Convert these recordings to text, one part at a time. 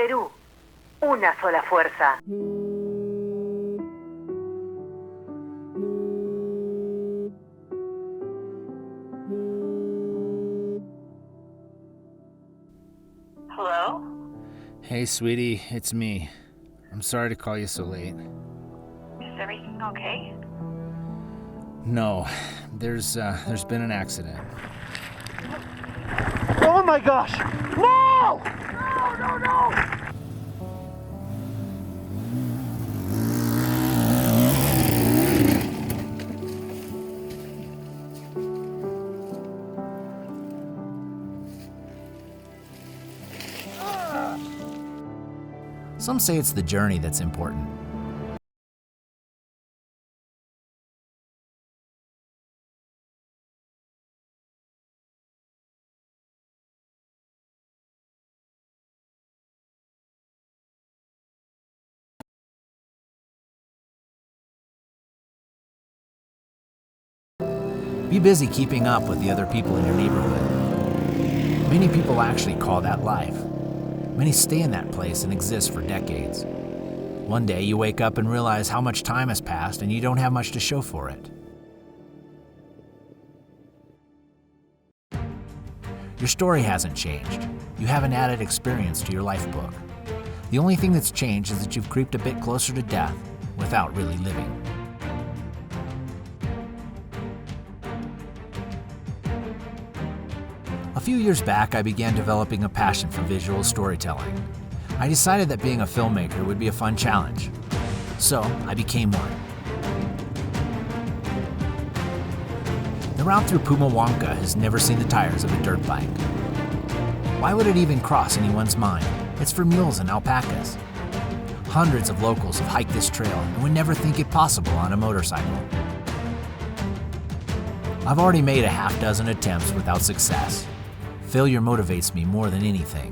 Perú, una sola fuerza. Hello? Hey, sweetie, it's me. I'm sorry to call you so late. Is everything okay? No, there's been an accident. Oh my gosh! No! No, no, no! Some say it's the journey that's important. Be busy keeping up with the other people in your neighborhood. Many people actually call that life. Many stay in that place and exist for decades. One day you wake up and realize how much time has passed and you don't have much to show for it. Your story hasn't changed. You haven't added experience to your life book. The only thing that's changed is that you've creeped a bit closer to death without really living. A few years back, I began developing a passion for visual storytelling. I decided that being a filmmaker would be a fun challenge, so I became one. The route through Pumahuanca has never seen the tires of a dirt bike. Why would it even cross anyone's mind? It's for mules and alpacas. Hundreds of locals have hiked this trail and would never think it possible on a motorcycle. I've already made a half dozen attempts without success. Failure motivates me more than anything.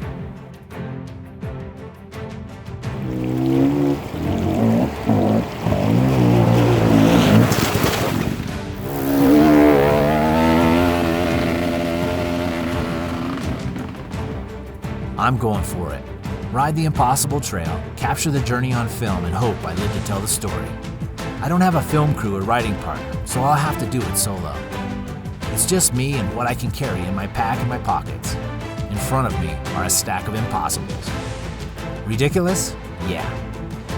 I'm going for it. Ride the impossible trail, capture the journey on film, and hope I live to tell the story. I don't have a film crew or writing partner, so I'll have to do it solo. It's just me and what I can carry in my pack and my pockets. In front of me are a stack of impossibles. Ridiculous? Yeah.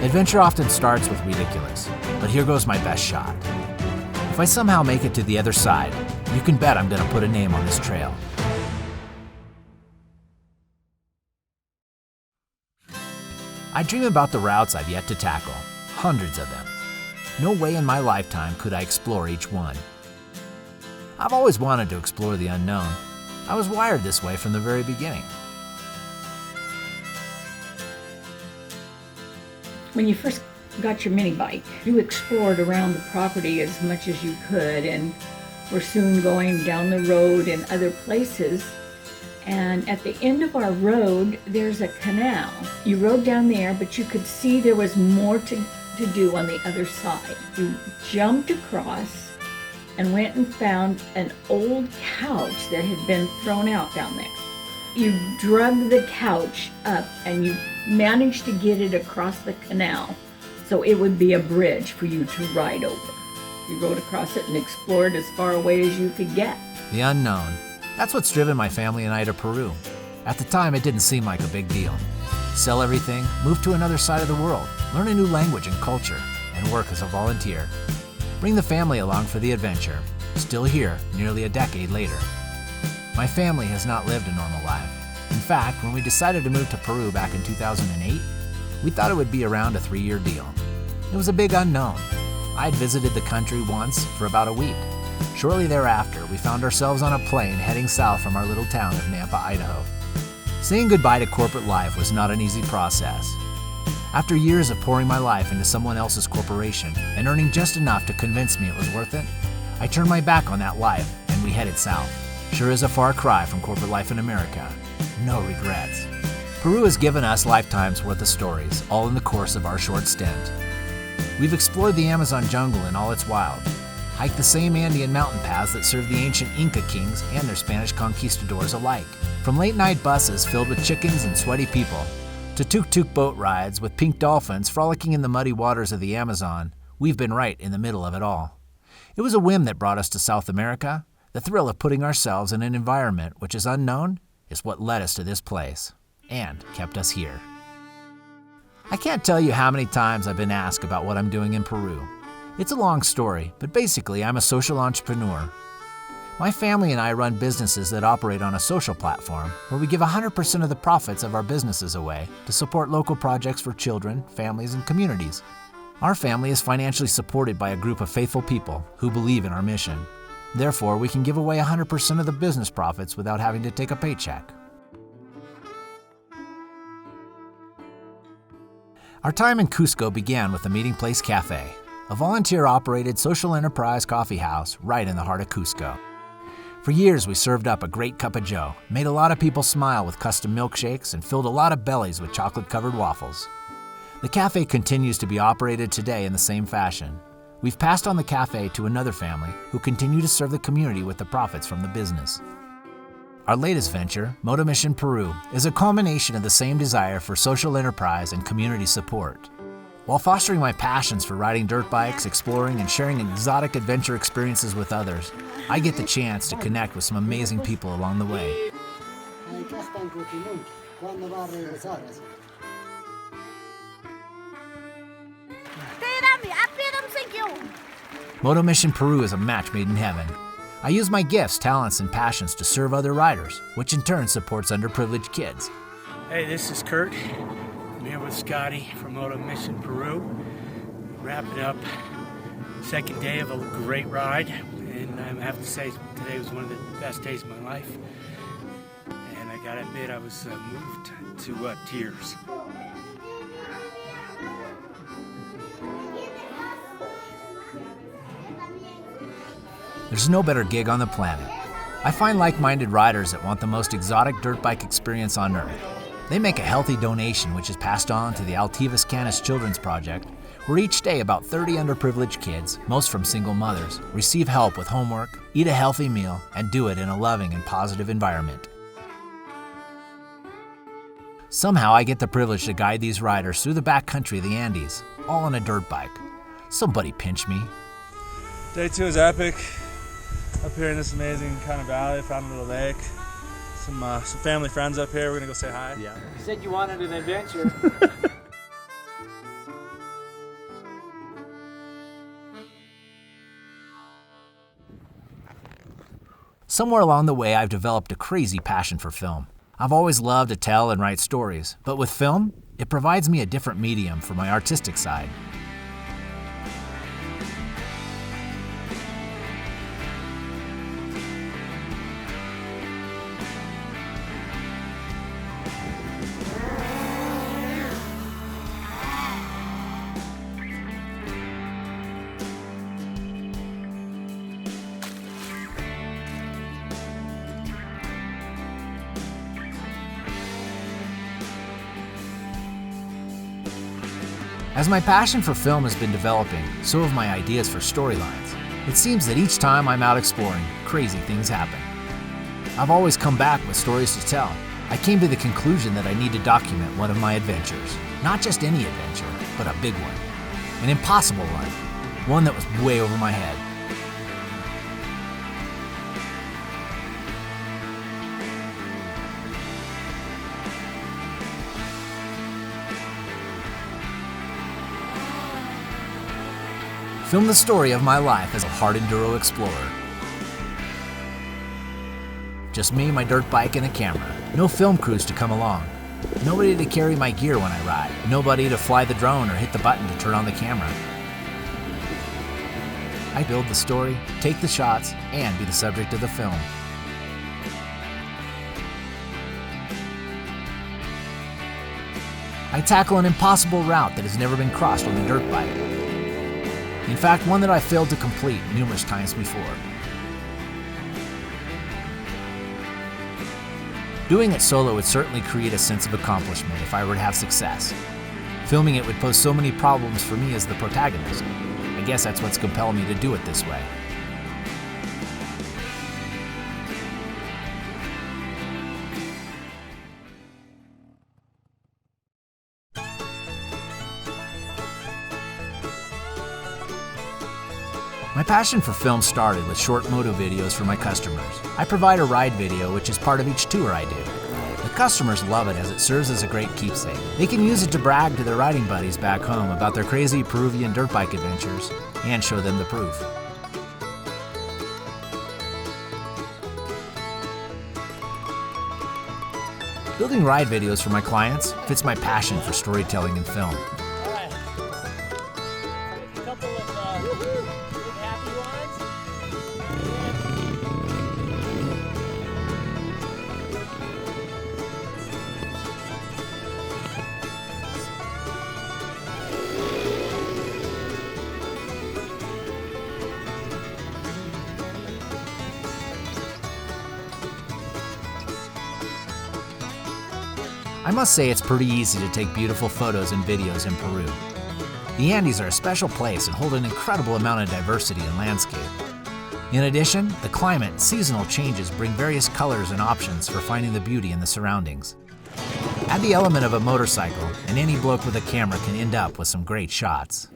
Adventure often starts with ridiculous, but here goes my best shot. If I somehow make it to the other side, you can bet I'm gonna put a name on this trail. I dream about the routes I've yet to tackle, hundreds of them. No way in my lifetime could I explore each one. I've always wanted to explore the unknown. I was wired this way from the very beginning. When you first got your mini bike, you explored around the property as much as you could and were soon going down the road and other places. And at the end of our road, there's a canal. You rode down there, but you could see there was more to do on the other side. You jumped across and went and found an old couch that had been thrown out down there. You drug the couch up and you managed to get it across the canal so it would be a bridge for you to ride over. You rode across it and explored as far away as you could get. The unknown. That's what's driven my family and I to Peru. At the time, it didn't seem like a big deal. Sell everything, move to another side of the world, learn a new language and culture, and work as a volunteer. Bring the family along for the adventure. Still here, nearly a decade later. My family has not lived a normal life. In fact, when we decided to move to Peru back in 2008, we thought it would be around a 3-year deal. It was a big unknown. I had visited the country once for about a week. Shortly thereafter, we found ourselves on a plane heading south from our little town of Nampa, Idaho. Saying goodbye to corporate life was not an easy process. After years of pouring my life into someone else's corporation and earning just enough to convince me it was worth it, I turned my back on that life and we headed south. Sure is a far cry from corporate life in America. No regrets. Peru has given us lifetimes worth of stories, all in the course of our short stint. We've explored the Amazon jungle in all its wild, hiked the same Andean mountain paths that served the ancient Inca kings and their Spanish conquistadors alike. From late-night buses filled with chickens and sweaty people, To tuk-tuk boat rides with pink dolphins frolicking in the muddy waters of the Amazon, we've been right in the middle of it all. It was a whim that brought us to South America. The thrill of putting ourselves in an environment which is unknown is what led us to this place and kept us here. I can't tell you how many times I've been asked about what I'm doing in Peru. It's a long story, but basically I'm a social entrepreneur. My family and I run businesses that operate on a social platform where we give 100% of the profits of our businesses away to support local projects for children, families, and communities. Our family is financially supported by a group of faithful people who believe in our mission. Therefore, we can give away 100% of the business profits without having to take a paycheck. Our time in Cusco began with the Meeting Place Cafe, a volunteer-operated social enterprise coffee house right in the heart of Cusco. For years, we served up a great cup of joe, made a lot of people smile with custom milkshakes, and filled a lot of bellies with chocolate-covered waffles. The cafe continues to be operated today in the same fashion. We've passed on the cafe to another family who continue to serve the community with the profits from the business. Our latest venture, Moto Mission Peru, is a culmination of the same desire for social enterprise and community support. While fostering my passions for riding dirt bikes, exploring, and sharing exotic adventure experiences with others, I get the chance to connect with some amazing people along the way. Moto Mission Peru is a match made in heaven. I use my gifts, talents, and passions to serve other riders, which in turn supports underprivileged kids. Hey, this is Kurt. I'm here with Scotty from Moto Mission Peru. Wrapping up second day of a great ride, and I have to say today was one of the best days of my life. And I gotta admit, I was moved to tears. There's no better gig on the planet. I find like-minded riders that want the most exotic dirt bike experience on earth. They make a healthy donation which is passed on to the Altivas Canis Children's Project, where each day about 30 underprivileged kids, most from single mothers, receive help with homework, eat a healthy meal, and do it in a loving and positive environment. Somehow I get the privilege to guide these riders through the backcountry of the Andes, all on a dirt bike. Somebody pinch me. Day 2 is epic. Up here in this amazing kind of valley, found a little lake. Some family friends up here. We're gonna go say hi. Yeah. You said you wanted an adventure. Somewhere along the way, I've developed a crazy passion for film. I've always loved to tell and write stories, but with film, it provides me a different medium for my artistic side. As my passion for film has been developing, so have my ideas for storylines. It seems that each time I'm out exploring, crazy things happen. I've always come back with stories to tell. I came to the conclusion that I need to document one of my adventures. Not just any adventure, but a big one. An impossible one. One that was way over my head. Film the story of my life as a hard enduro explorer. Just me, my dirt bike, and a camera. No film crews to come along. Nobody to carry my gear when I ride. Nobody to fly the drone or hit the button to turn on the camera. I build the story, take the shots, and be the subject of the film. I tackle an impossible route that has never been crossed on the dirt bike. In fact, one that I failed to complete numerous times before. Doing it solo would certainly create a sense of accomplishment if I were to have success. Filming it would pose so many problems for me as the protagonist. I guess that's what's compelled me to do it this way. My passion for film started with short moto videos for my customers. I provide a ride video which is part of each tour I do. The customers love it as it serves as a great keepsake. They can use it to brag to their riding buddies back home about their crazy Peruvian dirt bike adventures and show them the proof. Building ride videos for my clients fits my passion for storytelling in film. Alright. A couple of big happy ones. I must say it's pretty easy to take beautiful photos and videos in Peru. The Andes are a special place and hold an incredible amount of diversity in landscape. In addition, the climate and seasonal changes bring various colors and options for finding the beauty in the surroundings. Add the element of a motorcycle, and any bloke with a camera can end up with some great shots.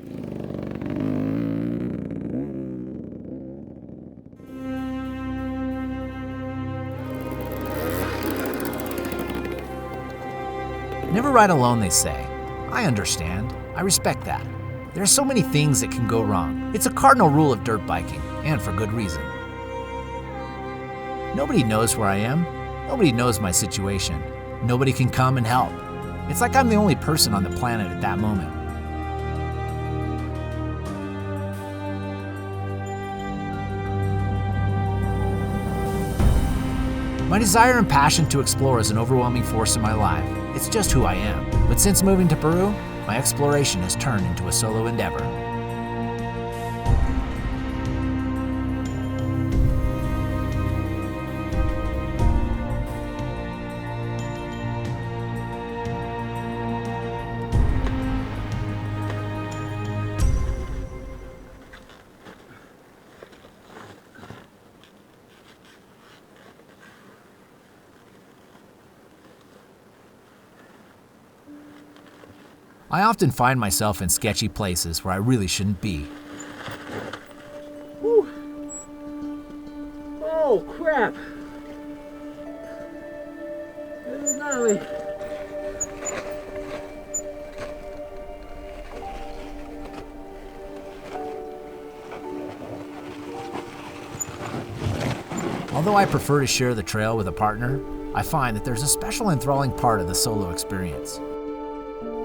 Never ride alone, they say. I understand. I respect that. There are so many things that can go wrong. It's a cardinal rule of dirt biking, and for good reason. Nobody knows where I am. Nobody knows my situation. Nobody can come and help. It's like I'm the only person on the planet at that moment. My desire and passion to explore is an overwhelming force in my life. It's just who I am. But since moving to Peru, my exploration has turned into a solo endeavor. I often find myself in sketchy places where I really shouldn't be. Whew. Oh, crap. This is gnarly. Although I prefer to share the trail with a partner, I find that there's a special enthralling part of the solo experience.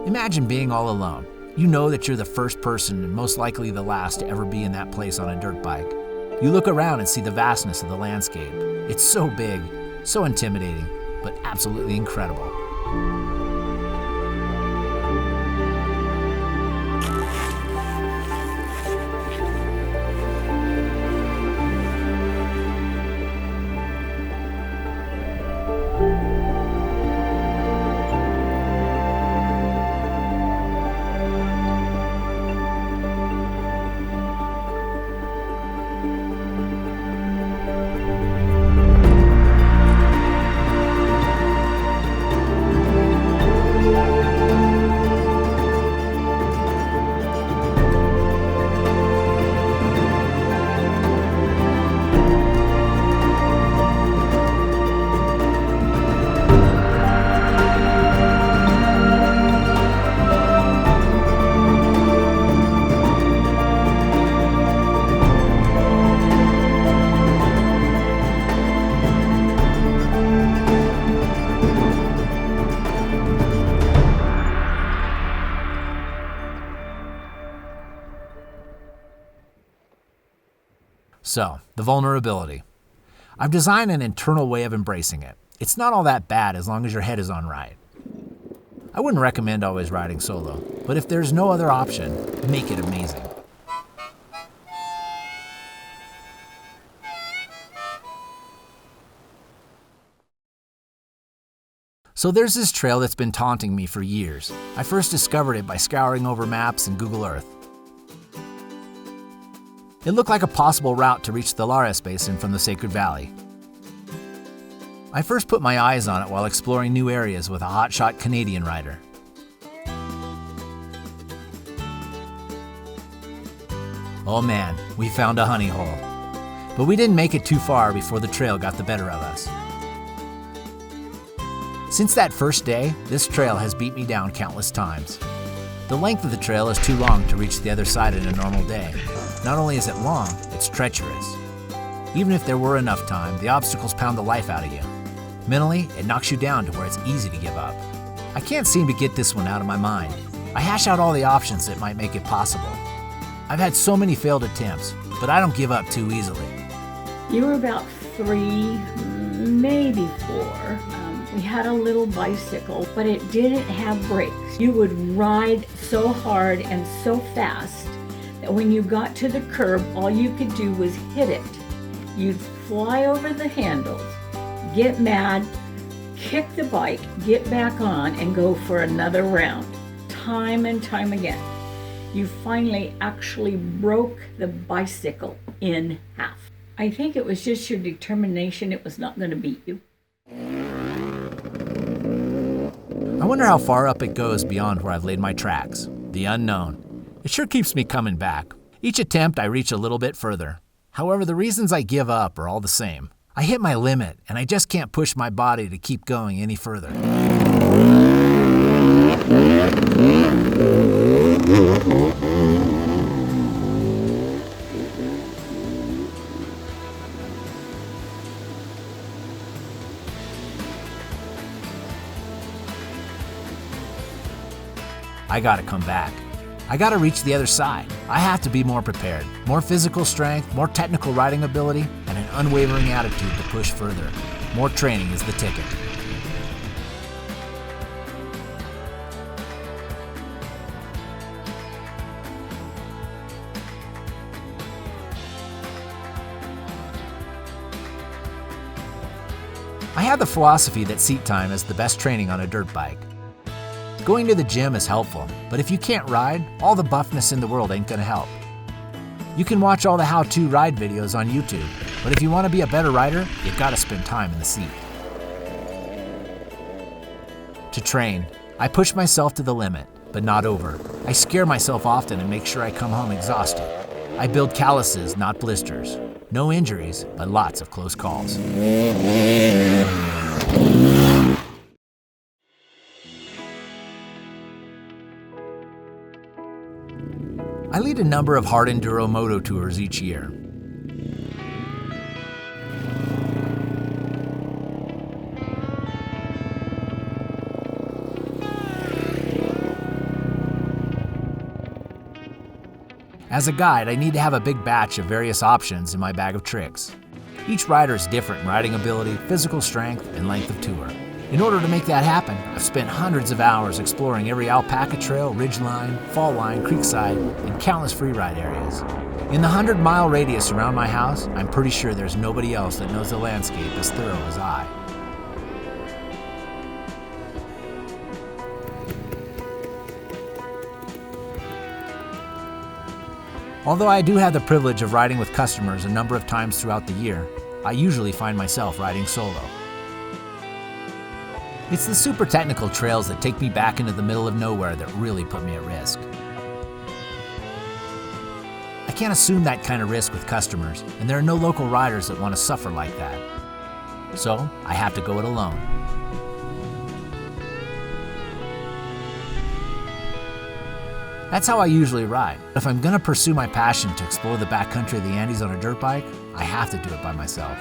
Imagine being all alone. You know that you're the first person and most likely the last to ever be in that place on a dirt bike. You look around and see the vastness of the landscape. It's so big, so intimidating, but absolutely incredible. So, the vulnerability. I've designed an internal way of embracing it. It's not all that bad as long as your head is on right. I wouldn't recommend always riding solo, but if there's no other option, make it amazing. So there's this trail that's been taunting me for years. I first discovered it by scouring over maps and Google Earth. It looked like a possible route to reach the Lares Basin from the Sacred Valley. I first put my eyes on it while exploring new areas with a hotshot Canadian rider. Oh man, we found a honey hole. But we didn't make it too far before the trail got the better of us. Since that first day, this trail has beat me down countless times. The length of the trail is too long to reach the other side in a normal day. Not only is it long, it's treacherous. Even if there were enough time, the obstacles pound the life out of you. Mentally, it knocks you down to where it's easy to give up. I can't seem to get this one out of my mind. I hash out all the options that might make it possible. I've had so many failed attempts, but I don't give up too easily. You were about 3, maybe 4. We had a little bicycle, but it didn't have brakes. You would ride so hard and so fast that when you got to the curb, all you could do was hit it. You'd fly over the handles, get mad, kick the bike, get back on, and go for another round, time and time again. You finally actually broke the bicycle in half. I think it was just your determination it was not going to beat you. I wonder how far up it goes beyond where I've laid my tracks. The unknown. It sure keeps me coming back. Each attempt I reach a little bit further. However, the reasons I give up are all the same. I hit my limit, and I just can't push my body to keep going any further. I gotta come back. I gotta reach the other side. I have to be more prepared. More physical strength, more technical riding ability, and an unwavering attitude to push further. More training is the ticket. I have the philosophy that seat time is the best training on a dirt bike. Going to the gym is helpful, but if you can't ride, all the buffness in the world ain't gonna help. You can watch all the how-to ride videos on YouTube, but if you want to be a better rider, you gotta spend time in the seat. To train, I push myself to the limit, but not over. I scare myself often and make sure I come home exhausted. I build calluses, not blisters. No injuries, but lots of close calls. I lead a number of hard enduro moto tours each year. As a guide, I need to have a big batch of various options in my bag of tricks. Each rider is different in riding ability, physical strength, and length of tour. In order to make that happen, I've spent hundreds of hours exploring every alpaca trail, ridgeline, fall line, creekside, and countless freeride areas. In the 100-mile radius around my house, I'm pretty sure there's nobody else that knows the landscape as thorough as I. Although I do have the privilege of riding with customers a number of times throughout the year, I usually find myself riding solo. It's the super technical trails that take me back into the middle of nowhere that really put me at risk. I can't assume that kind of risk with customers, and there are no local riders that want to suffer like that. So I have to go it alone. That's how I usually ride. If I'm gonna pursue my passion to explore the backcountry of the Andes on a dirt bike, I have to do it by myself.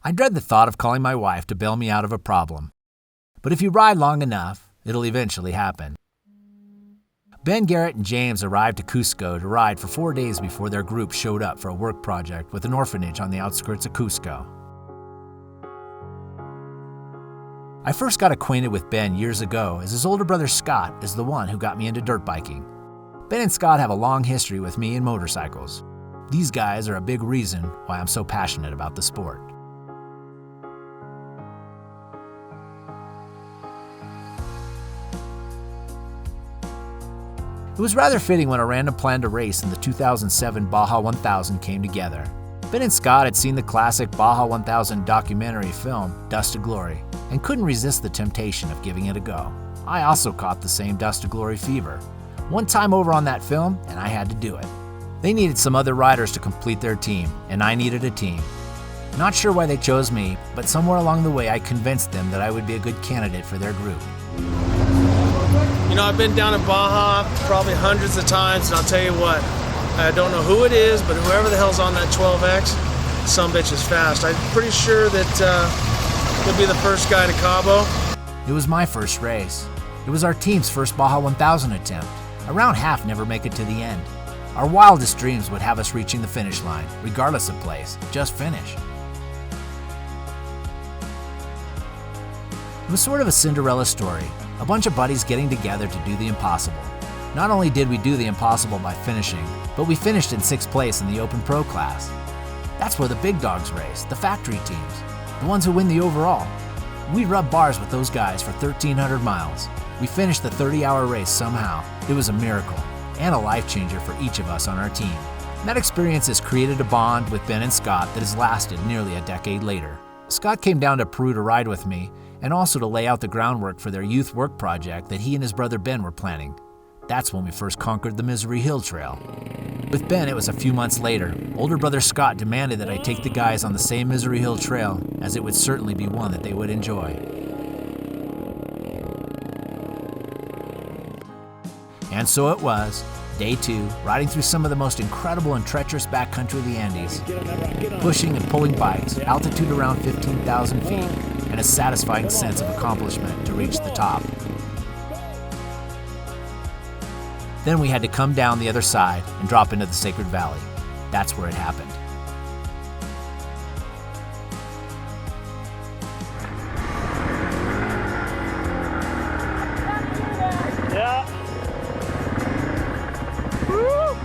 I dread the thought of calling my wife to bail me out of a problem. But if you ride long enough, it'll eventually happen. Ben, Garrett, and James arrived to Cusco to ride for 4 days before their group showed up for a work project with an orphanage on the outskirts of Cusco. I first got acquainted with Ben years ago as his older brother Scott is the one who got me into dirt biking. Ben and Scott have a long history with me and motorcycles. These guys are a big reason why I'm so passionate about the sport. It was rather fitting when a random plan to race in the 2007 Baja 1000 came together. Ben and Scott had seen the classic Baja 1000 documentary film, Dust to Glory, and couldn't resist the temptation of giving it a go. I also caught the same Dust to Glory fever. One time over on that film, and I had to do it. They needed some other riders to complete their team, and I needed a team. Not sure why they chose me, but somewhere along the way I convinced them that I would be a good candidate for their group. You know, I've been down in Baja probably hundreds of times, and I'll tell you what, I don't know who it is, but whoever the hell's on that 12X, some bitch is fast. I'm pretty sure that he'll be the first guy to Cabo. It was my first race. It was our team's first Baja 1000 attempt. Around half never make it to the end. Our wildest dreams would have us reaching the finish line, regardless of place, just finish. It was sort of a Cinderella story, a bunch of buddies getting together to do the impossible. Not only did we do the impossible by finishing, but we finished in 6th place in the Open Pro class. That's where the big dogs race, the factory teams, the ones who win the overall. We rubbed bars with those guys for 1,300 miles. We finished the 30-hour race somehow. It was a miracle, and a life changer for each of us on our team. That experience has created a bond with Ben and Scott that has lasted nearly a decade later. Scott came down to Peru to ride with me, and also to lay out the groundwork for their youth work project that he and his brother Ben were planning. That's when we first conquered the Misery Hill Trail. With Ben, it was a few months later. Older brother Scott demanded that I take the guys on the same Misery Hill Trail, as it would certainly be one that they would enjoy. And so it was, day 2, riding through some of the most incredible and treacherous backcountry of the Andes, pushing and pulling bikes, altitude around 15,000 feet, and a satisfying sense of accomplishment to reach the top. Then we had to come down the other side and drop into the Sacred Valley. That's where it happened. Yeah. Woo!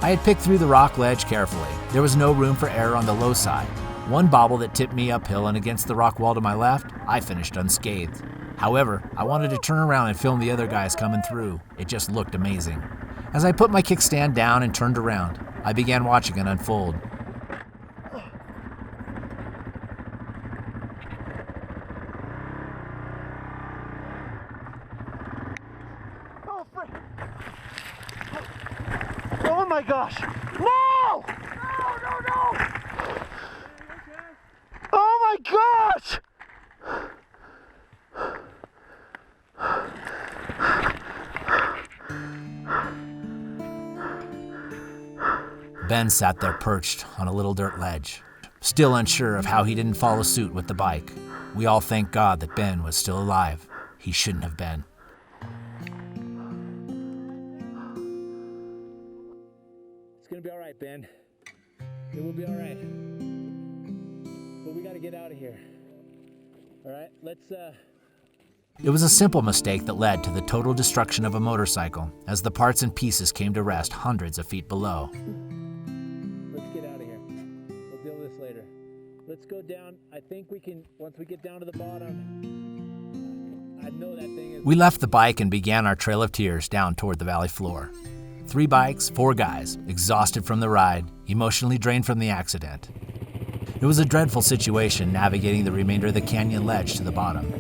I had picked through the rock ledge carefully. There was no room for error on the low side. One bobble that tipped me uphill and against the rock wall to my left, I finished unscathed. However, I wanted to turn around and film the other guys coming through. It just looked amazing. As I put my kickstand down and turned around, I began watching it unfold. Oh my gosh! No! No! Oh my gosh! Ben sat there perched on a little dirt ledge, still unsure of how he didn't follow suit with the bike. We all thank God that Ben was still alive. He shouldn't have been. It's gonna be all right, Ben. It will be all right. But we gotta get out of here. All right, let's. It was a simple mistake that led to the total destruction of a motorcycle as the parts and pieces came to rest hundreds of feet below. Let's get out of here. We'll deal with this later. Let's go down. I think we can, once we get down to the bottom, I know that thing is... We left the bike and began our trail of tears down toward the valley floor. 3 bikes, 4 guys, exhausted from the ride, emotionally drained from the accident. It was a dreadful situation navigating the remainder of the canyon ledge to the bottom.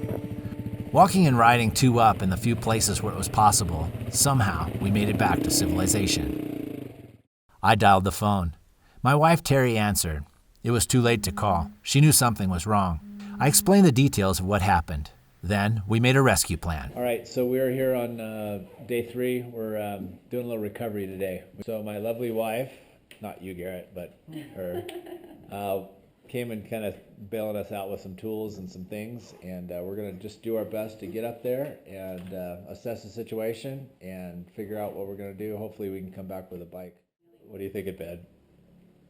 Walking and riding 2 up in the few places where it was possible, somehow we made it back to civilization. I dialed the phone. My wife Terry answered. It was too late to call. She knew something was wrong. I explained the details of what happened. Then we made a rescue plan. All right, so we're here on day 3. We're doing a little recovery today. So my lovely wife, not you, Garrett, but her, came and kind of bailing us out with some tools and some things, and we're going to just do our best to get up there and assess the situation and figure out what we're going to do. Hopefully we can come back with a bike. What do you think, Ben?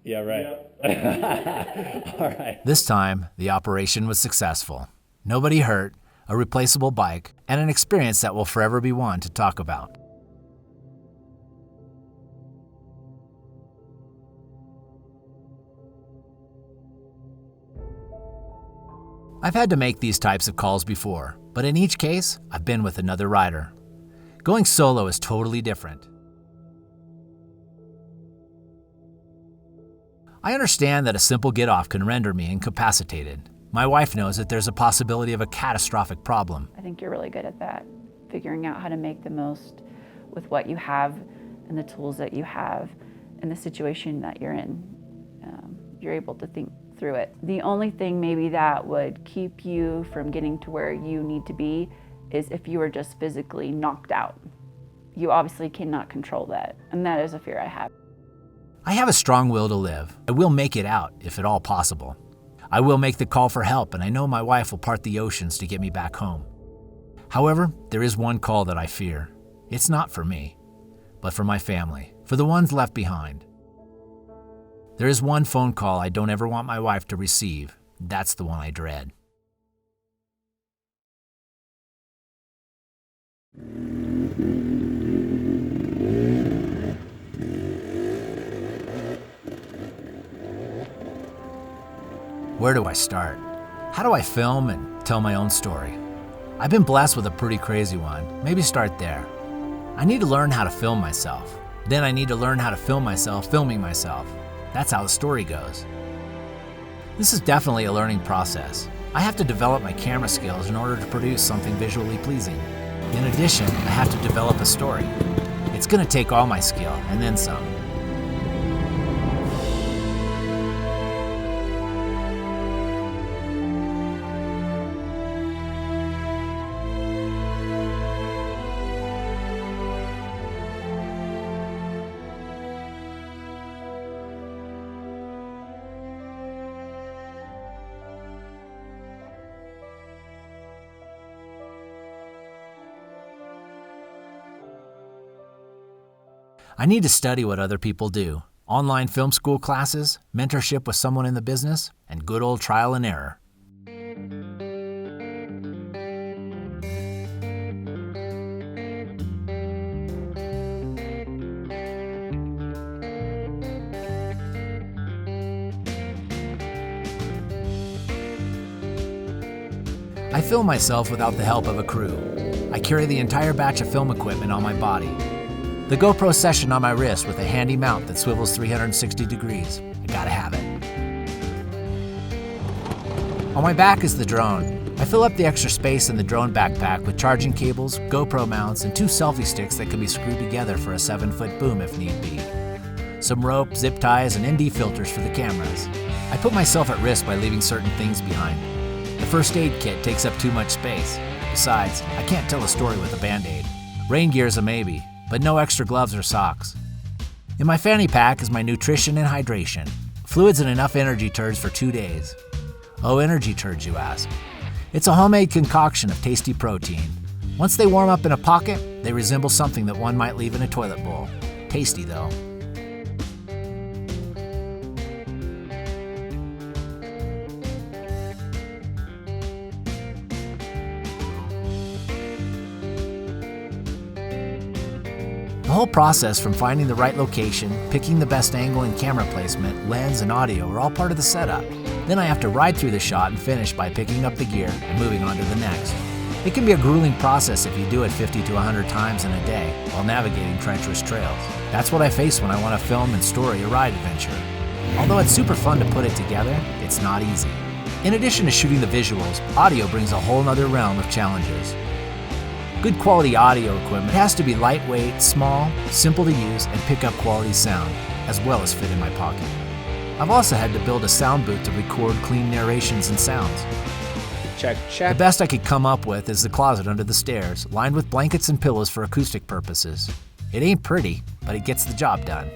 Yeah, right. Yep. All right. This time, the operation was successful. Nobody hurt, a replaceable bike, and an experience that will forever be one to talk about. I've had to make these types of calls before, but in each case, I've been with another rider. Going solo is totally different. I understand that a simple get-off can render me incapacitated. My wife knows that there's a possibility of a catastrophic problem. I think you're really good at that, figuring out how to make the most with what you have and the tools that you have and the situation that you're in. You're able to think through it. The only thing maybe that would keep you from getting to where you need to be is if you were just physically knocked out. You obviously cannot control that, and that is a fear I have. I have a strong will to live. I will make it out, if at all possible. I will make the call for help, and I know my wife will part the oceans to get me back home. However, there is one call that I fear. It's not for me, but for my family, for the ones left behind. There is one phone call I don't ever want my wife to receive. That's the one I dread. Where do I start? How do I film and tell my own story? I've been blessed with a pretty crazy one. Maybe start there. I need to learn how to film myself. Then I need to learn how to film myself filming myself. That's how the story goes. This is definitely a learning process. I have to develop my camera skills in order to produce something visually pleasing. In addition, I have to develop a story. It's going to take all my skill and then some. I need to study what other people do. Online film school classes, mentorship with someone in the business, and good old trial and error. I film myself without the help of a crew. I carry the entire batch of film equipment on my body. The GoPro session on my wrist with a handy mount that swivels 360 degrees. I gotta have it. On my back is the drone. I fill up the extra space in the drone backpack with charging cables, GoPro mounts, and 2 selfie sticks that can be screwed together for a 7-foot boom if need be. Some rope, zip ties, and ND filters for the cameras. I put myself at risk by leaving certain things behind. The first aid kit takes up too much space. Besides, I can't tell a story with a Band-Aid. Rain gear's a maybe, but no extra gloves or socks. In my fanny pack is my nutrition and hydration, fluids and enough energy turds for 2 days. Oh, energy turds, you ask? It's a homemade concoction of tasty protein. Once they warm up in a pocket, they resemble something that one might leave in a toilet bowl. Tasty, though. The whole process from finding the right location, picking the best angle and camera placement, lens and audio are all part of the setup. Then I have to ride through the shot and finish by picking up the gear and moving on to the next. It can be a grueling process if you do it 50 to 100 times in a day while navigating treacherous trails. That's what I face when I want to film and story a ride adventure. Although it's super fun to put it together, it's not easy. In addition to shooting the visuals, audio brings a whole nother realm of challenges. Good quality audio equipment has to be lightweight, small, simple to use, and pick up quality sound, as well as fit in my pocket. I've also had to build a sound booth to record clean narrations and sounds. Check, check. The best I could come up with is the closet under the stairs, lined with blankets and pillows for acoustic purposes. It ain't pretty, but it gets the job done.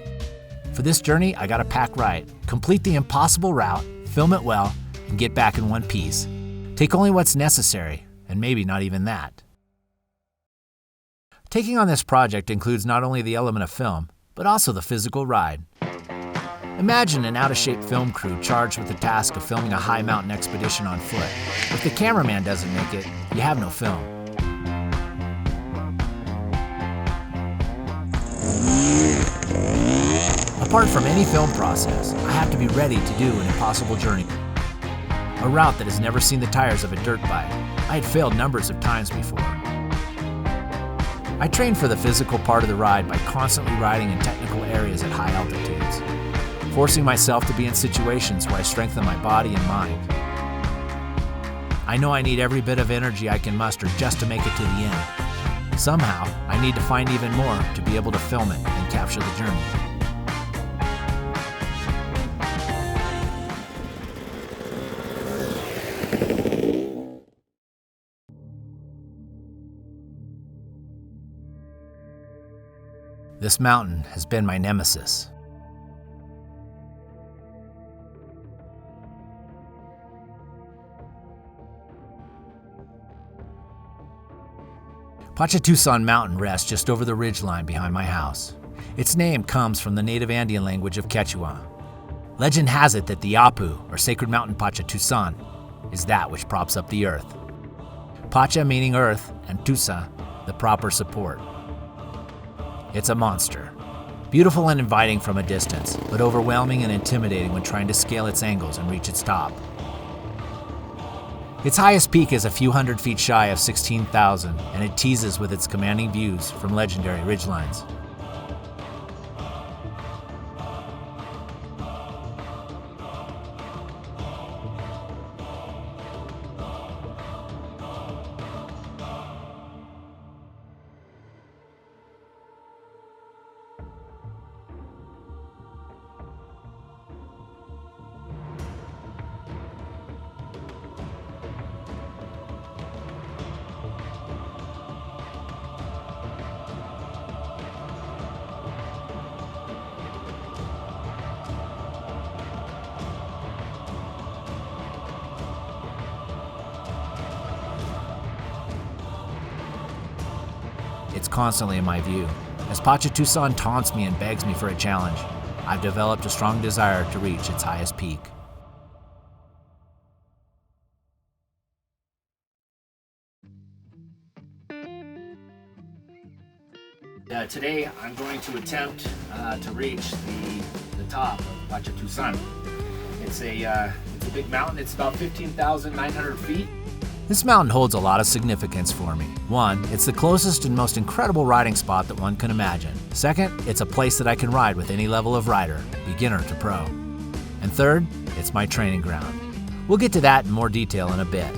For this journey, I gotta pack right, complete the impossible route, film it well, and get back in one piece. Take only what's necessary, and maybe not even that. Taking on this project includes not only the element of film, but also the physical ride. Imagine an out-of-shape film crew charged with the task of filming a high mountain expedition on foot. If the cameraman doesn't make it, you have no film. Apart from any film process, I have to be ready to do an impossible journey. a route that has never seen the tires of a dirt bike. I had failed numbers of times before. I trained for the physical part of the ride by constantly riding in technical areas at high altitudes, forcing myself to be in situations where I strengthen my body and mind. I know I need every bit of energy I can muster just to make it to the end. Somehow, I need to find even more to be able to film it and capture the journey. This mountain has been my nemesis. Pachatusan Mountain rests just over the ridgeline behind my house. Its name comes from the native Andean language of Quechua. Legend has it that the Apu, or sacred mountain Pachatusan, is that which props up the earth. Pacha meaning earth, and Tusa, the proper support. It's a monster. Beautiful and inviting from a distance, but overwhelming and intimidating when trying to scale its angles and reach its top. Its highest peak is a few hundred feet shy of 16,000, and it teases with its commanding views from legendary ridgelines. It's constantly in my view. As Pachatusan taunts me and begs me for a challenge, I've developed a strong desire to reach its highest peak. Today I'm going to attempt to reach the top of Pachatusan. It's a big mountain. It's about 15,900 feet. This mountain holds a lot of significance for me. One, it's the closest and most incredible riding spot that one can imagine. Second, it's a place that I can ride with any level of rider, beginner to pro. And third, it's my training ground. We'll get to that in more detail in a bit.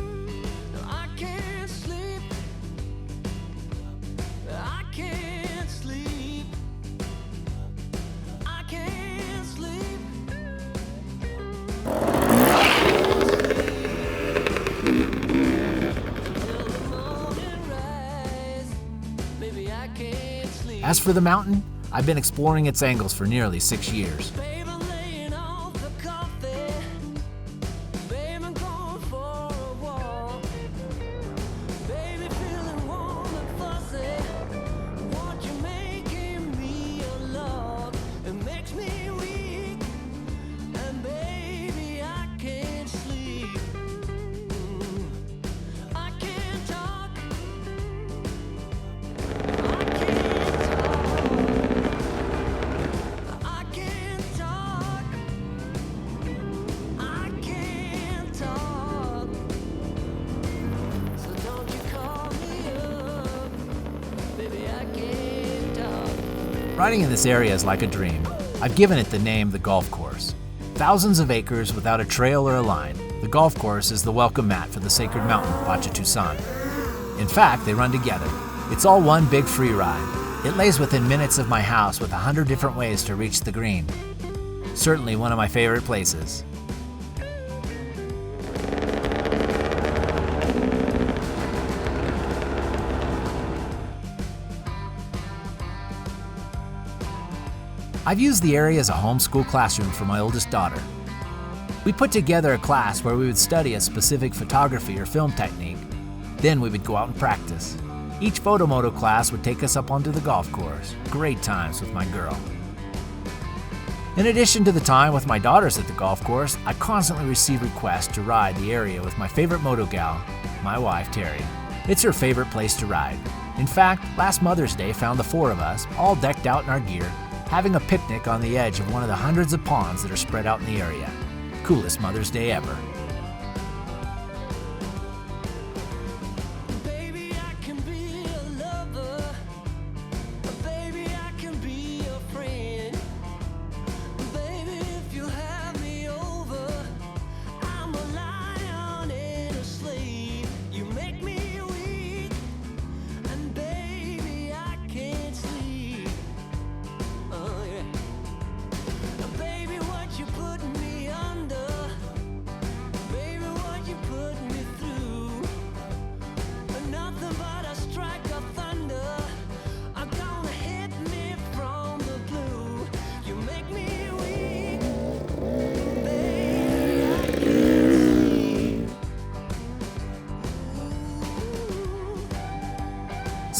As for the mountain, I've been exploring its angles for nearly 6 years. Riding in this area is like a dream. I've given it the name the golf course. Thousands of acres without a trail or a line, the golf course is the welcome mat for the sacred mountain Pachatusan. In fact, they run together. It's all one big free ride. It lays within minutes of my house with 100 different ways to reach the green. Certainly one of my favorite places. I've used the area as a homeschool classroom for my oldest daughter. We put together a class where we would study a specific photography or film technique. Then we would go out and practice. Each photomoto class would take us up onto the golf course. Great times with my girl. In addition to the time with my daughters at the golf course, I constantly receive requests to ride the area with my favorite moto gal, my wife Terry. It's her favorite place to ride. In fact, last Mother's Day found the four of us, all decked out in our gear, having a picnic on the edge of one of the hundreds of ponds that are spread out in the area. Coolest Mother's Day ever.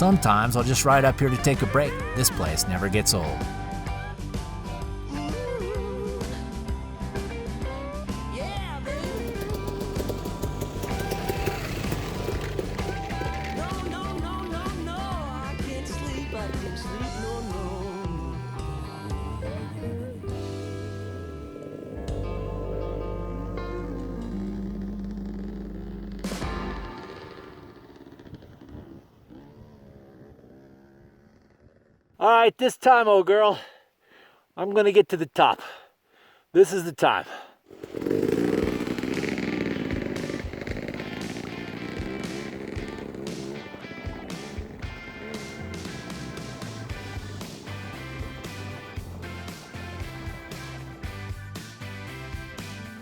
Sometimes I'll just ride up here to take a break. This place never gets old. All right, this time, old girl, I'm gonna get to the top. This is the time.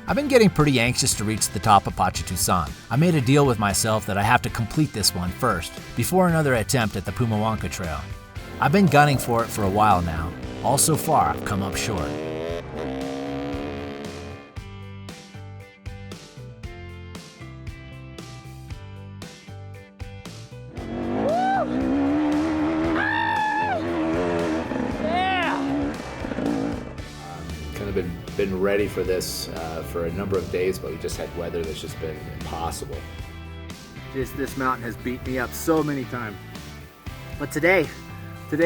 I've been getting pretty anxious to reach the top of Pachitusan. I made a deal with myself that I have to complete this one first, before another attempt at the Pumahuanca Trail. I've been gunning for it for a while now. All so far, I've come up short. Kind of been ready for this for a number of days, but we just had weather that's just been impossible. This mountain has beat me up so many times. But today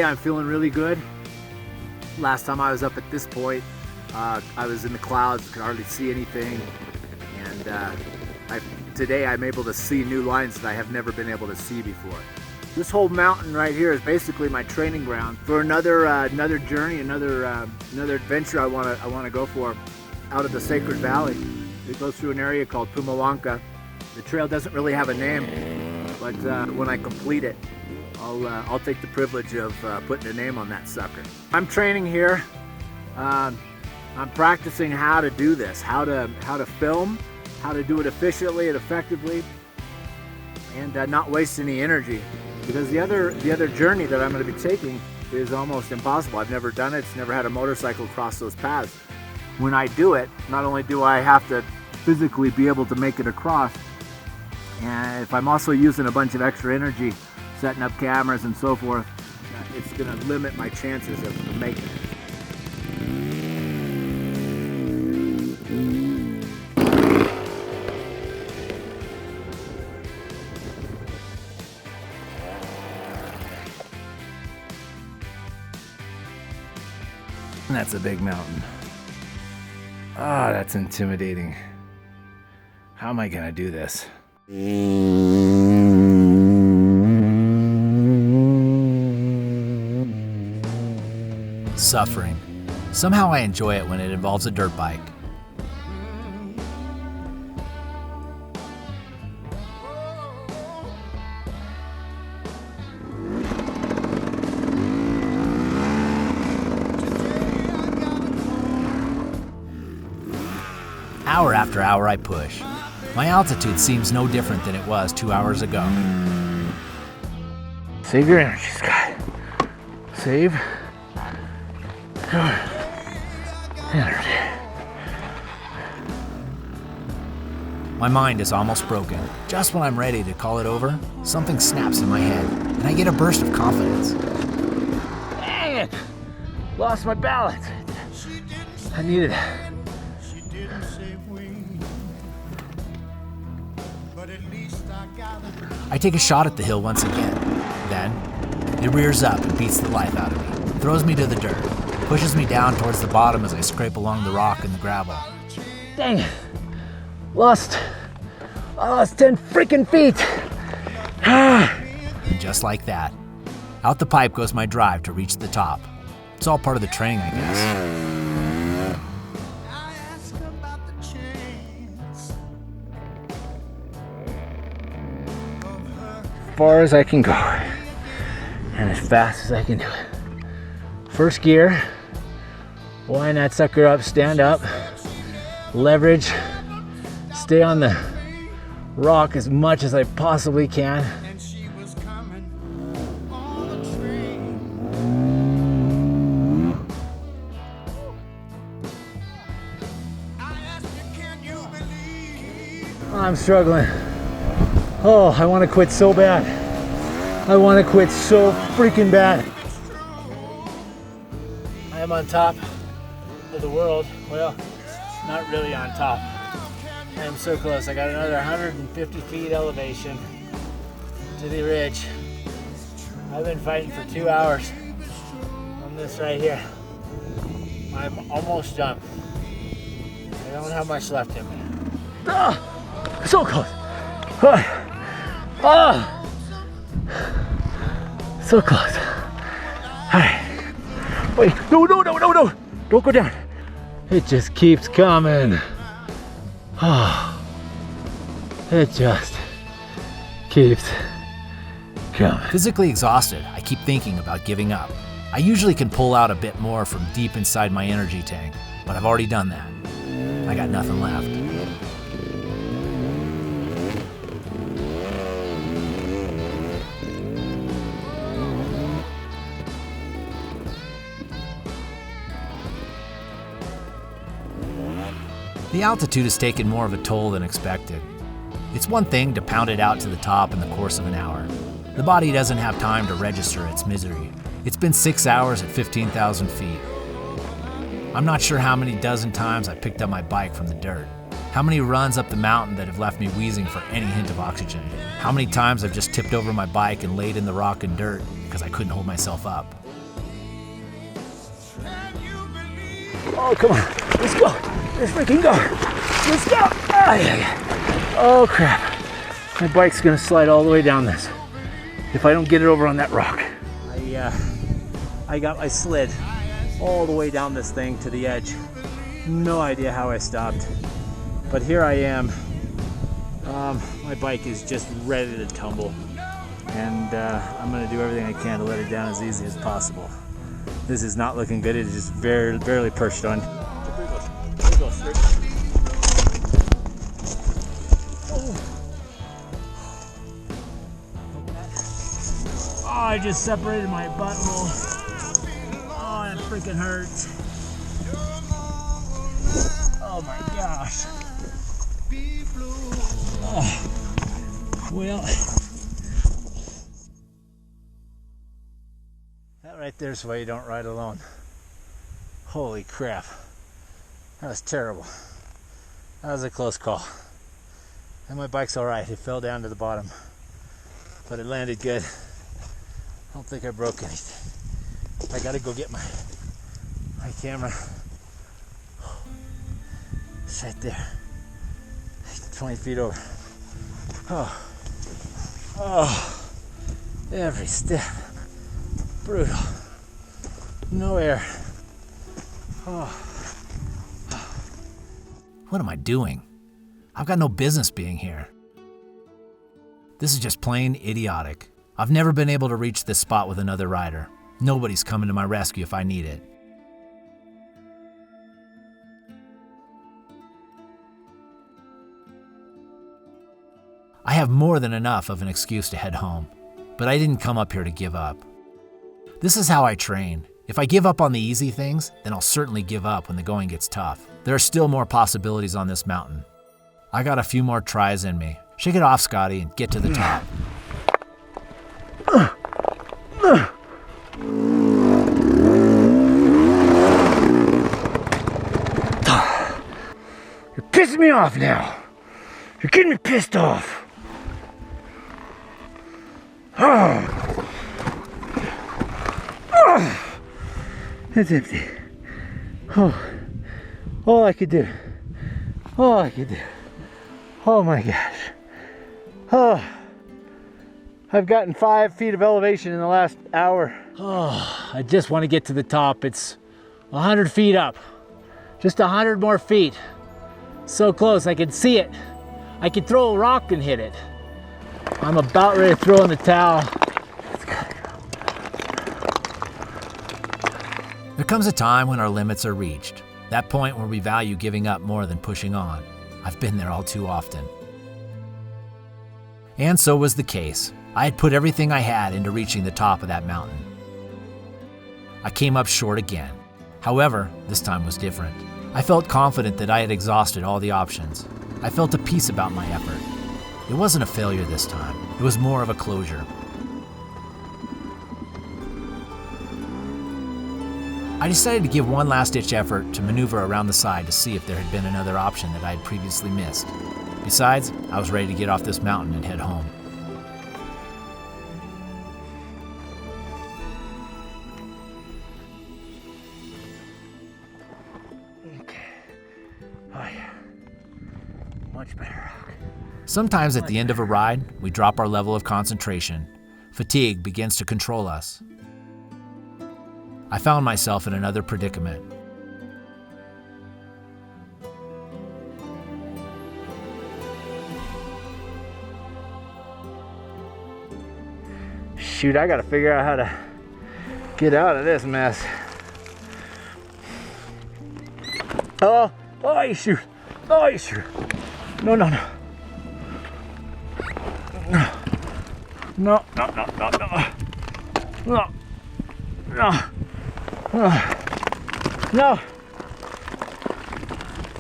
I'm feeling really good. Last time I was up at this point, I was in the clouds, could hardly see anything. And today I'm able to see new lines that I have never been able to see before. This whole mountain right here is basically my training ground for another journey, another adventure I want to go for out of the Sacred Valley. It goes through an area called Pumahuanca. The trail doesn't really have a name, but when I complete it, I'll take the privilege of putting a name on that sucker. I'm training here. I'm practicing how to do this, how to film, how to do it efficiently and effectively, and not waste any energy. Because the other journey that I'm going to be taking is almost impossible. I've never done it. It's never had a motorcycle cross those paths. When I do it, not only do I have to physically be able to make it across, and if I'm also using a bunch of extra energy, setting up cameras and so forth, it's going to limit my chances of making it. That's a big mountain. Ah, that's intimidating. How am I gonna do this? Suffering. Somehow I enjoy it when it involves a dirt bike. Hour after hour I push. My altitude seems no different than it was 2 hours ago. Save your energy, Scott. Save your energy. My mind is almost broken. Just when I'm ready to call it over, something snaps in my head, and I get a burst of confidence. Dang it! Lost my balance. I needed it. I take a shot at the hill once again. Then, it rears up and beats the life out of me, throws me to the dirt, pushes me down towards the bottom as I scrape along the rock and the gravel. Dang it. I lost 10 freaking feet. And just like that, out the pipe goes my drive to reach the top. It's all part of the training, I guess. As far as I can go and as fast as I can do it. First gear, wind that sucker up, stand up, leverage, stay on the rock as much as I possibly can. I'm struggling. Oh, I want to quit so bad. I want to quit so freaking bad. I am on top of the world. Well, not really on top. I am so close. I got another 150 feet elevation to the ridge. I've been fighting for 2 hours on this right here. I'm almost done. I don't have much left in me. So close. So close. Alright. Wait, no. Don't go down. It just keeps coming. It just keeps coming. Physically exhausted, I keep thinking about giving up. I usually can pull out a bit more from deep inside my energy tank, but I've already done that. I got nothing left. The altitude has taken more of a toll than expected. It's one thing to pound it out to the top in the course of an hour. The body doesn't have time to register its misery. It's been 6 hours at 15,000 feet. I'm not sure how many dozen times I picked up my bike from the dirt. How many runs up the mountain that have left me wheezing for any hint of oxygen. How many times I've just tipped over my bike and laid in the rock and dirt because I couldn't hold myself up. Oh, come on. Let's go. Let's freaking go. Let's go. Oh, crap. My bike's going to slide all the way down this if I don't get it over on that rock. I got my slid all the way down this thing to the edge. No idea how I stopped. But here I am. My bike is just ready to tumble. And I'm going to do everything I can to let it down as easy as possible. This is not looking good. It is just barely perched on. Oh, I just separated my butthole. Oh, that freaking hurts. Oh my gosh. Oh. Well, that right there's why you don't ride alone. Holy crap. That was terrible. That was a close call. And my bike's alright. It fell down to the bottom. But it landed good. I don't think I broke anything. I gotta go get my camera. It's right there. 20 feet over. Oh. Every step. Brutal. No air. Oh. What am I doing? I've got no business being here. This is just plain idiotic. I've never been able to reach this spot with another rider. Nobody's coming to my rescue if I need it. I have more than enough of an excuse to head home, but I didn't come up here to give up. This is how I train. If I give up on the easy things, then I'll certainly give up when the going gets tough. There are still more possibilities on this mountain. I got a few more tries in me. Shake it off, Scotty, and get to the top. You're pissing me off now. You're getting me pissed off. It's empty. All I could do. Oh my gosh. I've gotten 5 feet of elevation in the last hour. I just want to get to the top. It's 100 feet up. Just 100 more feet. So close, I can see it. I could throw a rock and hit it. I'm about ready to throw in the towel. There comes a time when our limits are reached. That point where we value giving up more than pushing on. I've been there all too often. And so was the case. I had put everything I had into reaching the top of that mountain. I came up short again. However, this time was different. I felt confident that I had exhausted all the options. I felt at peace about my effort. It wasn't a failure this time. It was more of a closure. I decided to give one last-ditch effort to maneuver around the side to see if there had been another option that I had previously missed. Besides, I was ready to get off this mountain and head home. Much better. Sometimes at the end of a ride, we drop our level of concentration. Fatigue begins to control us. I found myself in another predicament. Shoot, I gotta figure out how to get out of this mess. Oh, shoot. Oh, shoot. No. No.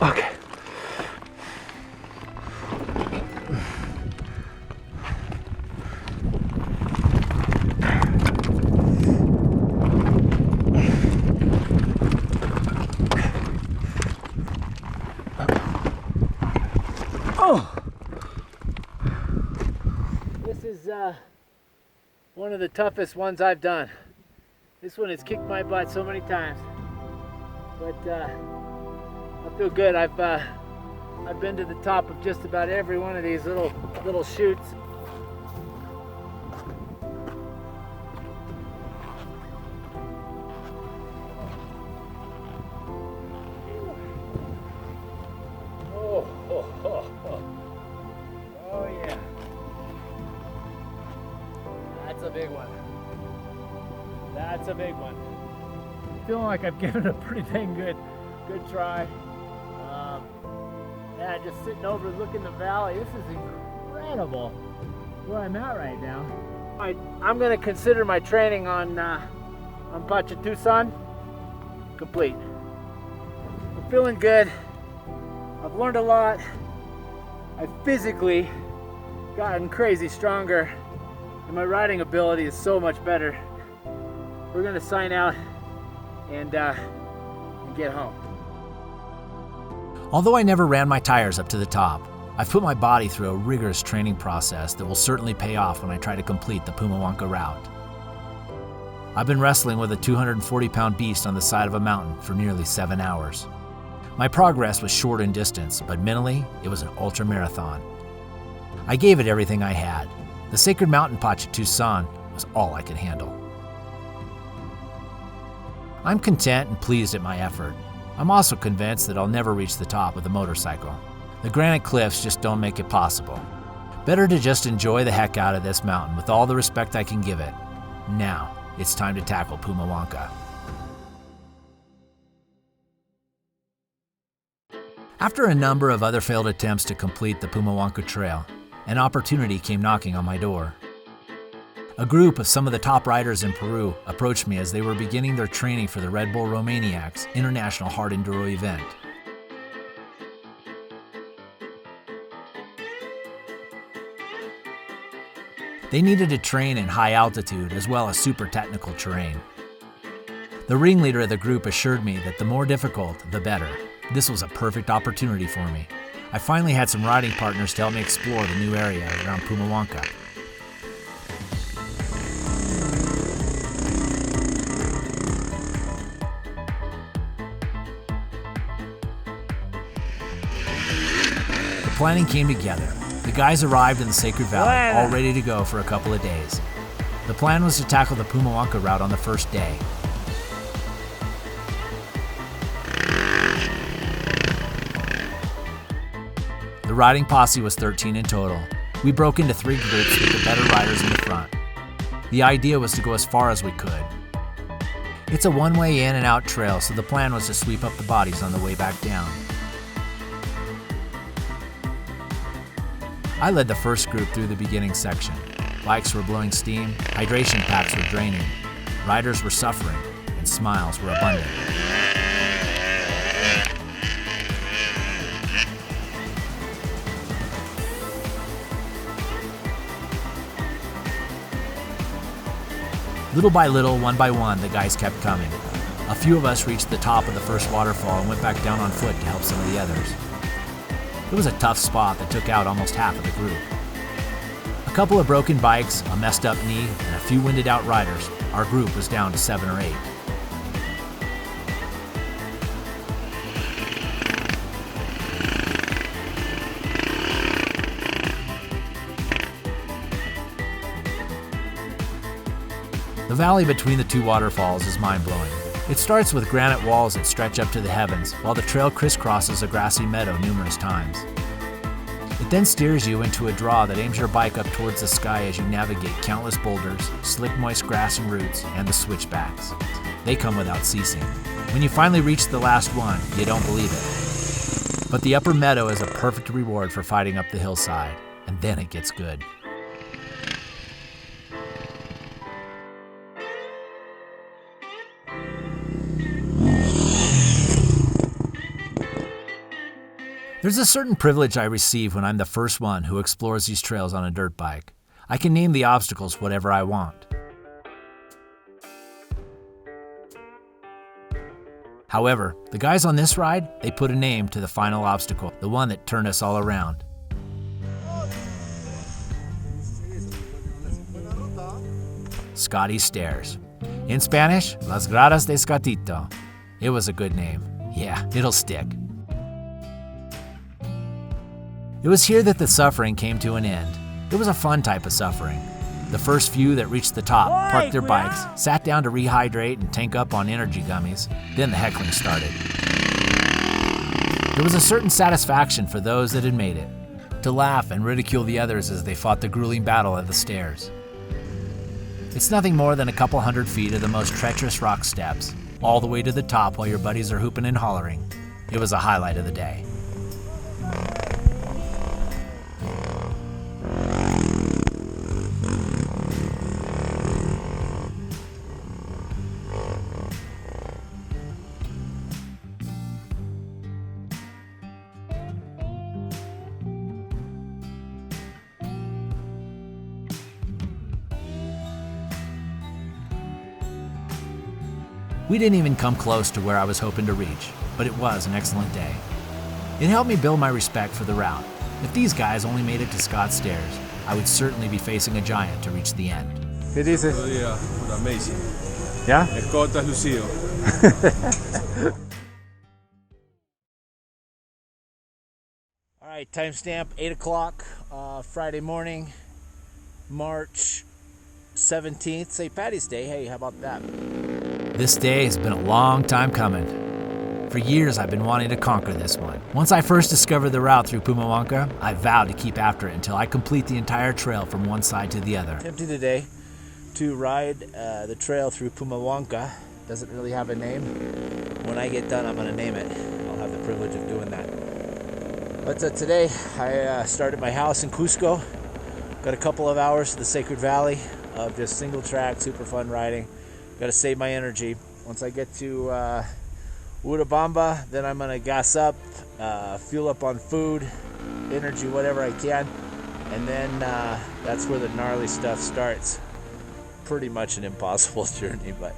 Okay. This is one of the toughest ones I've done. This one has kicked my butt so many times, but I feel good. I've been to the top of just about every one of these little chutes. Oh yeah. That's a big one. That's a big one. Feeling like I've given it a pretty dang good try. Yeah, just sitting over looking the valley. This is incredible where I'm at right now. I'm gonna consider my training on Pachatusan complete. I'm feeling good. I've learned a lot. I've physically gotten crazy stronger, and my riding ability is so much better. We're gonna sign out and get home. Although I never ran my tires up to the top, I've put my body through a rigorous training process that will certainly pay off when I try to complete the Pumahuanca route. I've been wrestling with a 240-pound beast on the side of a mountain for nearly 7 hours. My progress was short in distance, but mentally, it was an ultra-marathon. I gave it everything I had. The sacred mountain Pachatusan was all I could handle. I'm content and pleased at my effort. I'm also convinced that I'll never reach the top with a motorcycle. The granite cliffs just don't make it possible. Better to just enjoy the heck out of this mountain with all the respect I can give it. Now, it's time to tackle Pumahuanca. After a number of other failed attempts to complete the Pumahuanca Trail, an opportunity came knocking on my door. A group of some of the top riders in Peru approached me as they were beginning their training for the Red Bull Romaniacs International Hard Enduro event. They needed to train in high altitude as well as super technical terrain. The ringleader of the group assured me that the more difficult, the better. This was a perfect opportunity for me. I finally had some riding partners to help me explore the new area around Pumahuanca. The planning came together. The guys arrived in the Sacred Valley, all ready to go for a couple of days. The plan was to tackle the Pumahuanca route on the first day. The riding posse was 13 in total. We broke into 3 groups with the better riders in the front. The idea was to go as far as we could. It's a one-way in and out trail, so the plan was to sweep up the bodies on the way back down. I led the first group through the beginning section. Bikes were blowing steam, hydration packs were draining, riders were suffering, and smiles were abundant. Little by little, one by one, the guys kept coming. A few of us reached the top of the first waterfall and went back down on foot to help some of the others. It was a tough spot that took out almost half of the group. A couple of broken bikes, a messed up knee, and a few winded out riders, our group was down to 7 or 8. The valley between the two waterfalls is mind-blowing. It starts with granite walls that stretch up to the heavens, while the trail crisscrosses a grassy meadow numerous times. It then steers you into a draw that aims your bike up towards the sky as you navigate countless boulders, slick moist grass and roots, and the switchbacks. They come without ceasing. When you finally reach the last one, you don't believe it. But the upper meadow is a perfect reward for fighting up the hillside, and then it gets good. There's a certain privilege I receive when I'm the first one who explores these trails on a dirt bike. I can name the obstacles whatever I want. However, the guys on this ride, they put a name to the final obstacle, the one that turned us all around. Scotty's Stairs. In Spanish, Las Gradas de Scatito. It was a good name. Yeah, it'll stick. It was here that the suffering came to an end. It was a fun type of suffering. The first few that reached the top parked their bikes, sat down to rehydrate and tank up on energy gummies. Then the heckling started. There was a certain satisfaction for those that had made it, to laugh and ridicule the others as they fought the grueling battle at the stairs. It's nothing more than a couple 100 feet of the most treacherous rock steps, all the way to the top while your buddies are hooping and hollering. It was a highlight of the day. We didn't even come close to where I was hoping to reach, but it was an excellent day. It helped me build my respect for the route. If these guys only made it to Scott's Stairs, I would certainly be facing a giant to reach the end. ¿Qué dices? Amazing. Yeah? Escolta Lucio. All right, timestamp 8 o'clock, Friday morning, March 17th, St. Patty's Day. Hey, how about that? This day has been a long time coming. For years, I've been wanting to conquer this one. Once I first discovered the route through Pumahuanca, I vowed to keep after it until I complete the entire trail from one side to the other. Attempting today to ride the trail through Pumahuanca. Doesn't really have a name. When I get done, I'm going to name it. I'll have the privilege of doing that. But today, I started my house in Cusco. Got a couple of hours to the Sacred Valley of just single track, super fun riding. Got to save my energy. Once I get to Urubamba, then I'm gonna gas up, fuel up on food, energy, whatever I can, and then that's where the gnarly stuff starts. Pretty much an impossible journey, but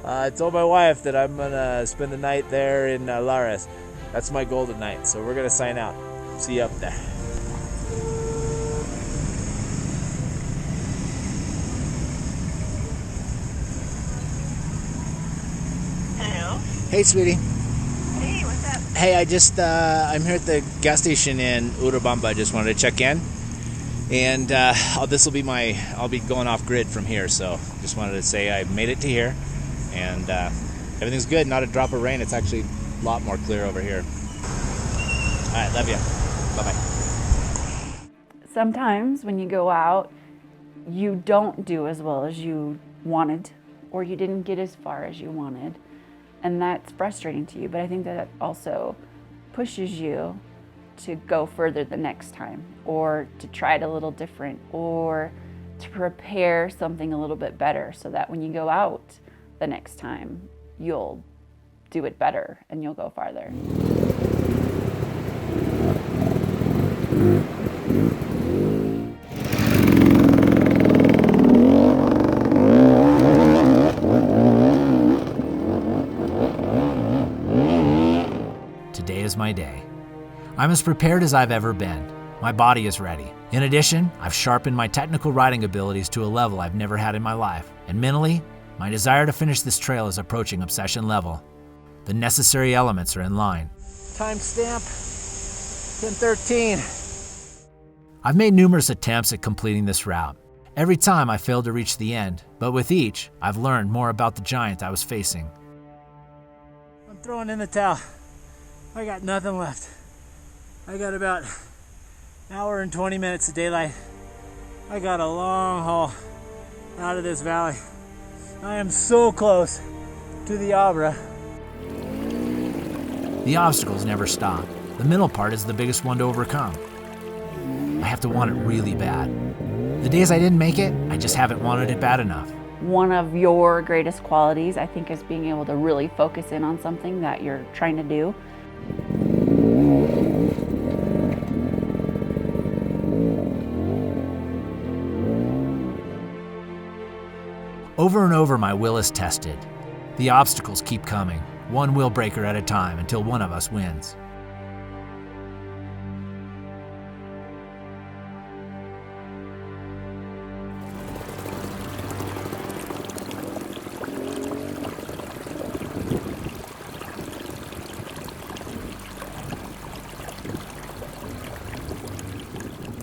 I told my wife that I'm gonna spend the night there in Lares. That's my goal tonight, so we're gonna sign out. See you up there. Hey, sweetie. Hey, what's up? Hey, I'm here at the gas station in Urubamba. I just wanted to check in. And I'll be going off grid from here. So just wanted to say I made it to here. And everything's good. Not a drop of rain. It's actually a lot more clear over here. All right, love you. Bye-bye. Sometimes when you go out, you don't do as well as you wanted, or you didn't get as far as you wanted. And that's frustrating to you, but I think that also pushes you to go further the next time, or to try it a little different, or to prepare something a little bit better so that when you go out the next time, you'll do it better and you'll go farther. today is my day. I'm as prepared as I've ever been. My body is ready. In addition, I've sharpened my technical riding abilities to a level I've never had in my life. And mentally, my desire to finish this trail is approaching obsession level. The necessary elements are in line. Timestamp 10:13. I've made numerous attempts at completing this route. Every time I failed to reach the end, but with each, I've learned more about the giant I was facing. I'm throwing in the towel. I got nothing left. I got about an hour and 20 minutes of daylight. I got a long haul out of this valley. I am so close to the Abra. The obstacles never stop. The middle part is the biggest one to overcome. I have to want it really bad. The days I didn't make it, I just haven't wanted it bad enough. One of your greatest qualities, I think, is being able to really focus in on something that you're trying to do. Over and over, my will is tested. The obstacles keep coming, one wheel breaker at a time, until one of us wins.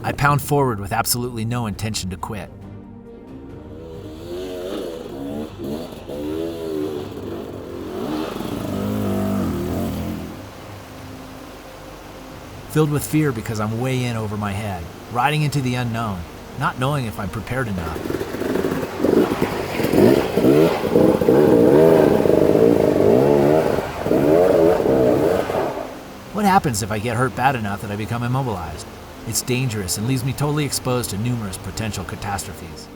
I pound forward with absolutely no intention to quit. Filled with fear because I'm way in over my head, riding into the unknown, not knowing if I'm prepared enough. What happens if I get hurt bad enough that I become immobilized? It's dangerous and leaves me totally exposed to numerous potential catastrophes.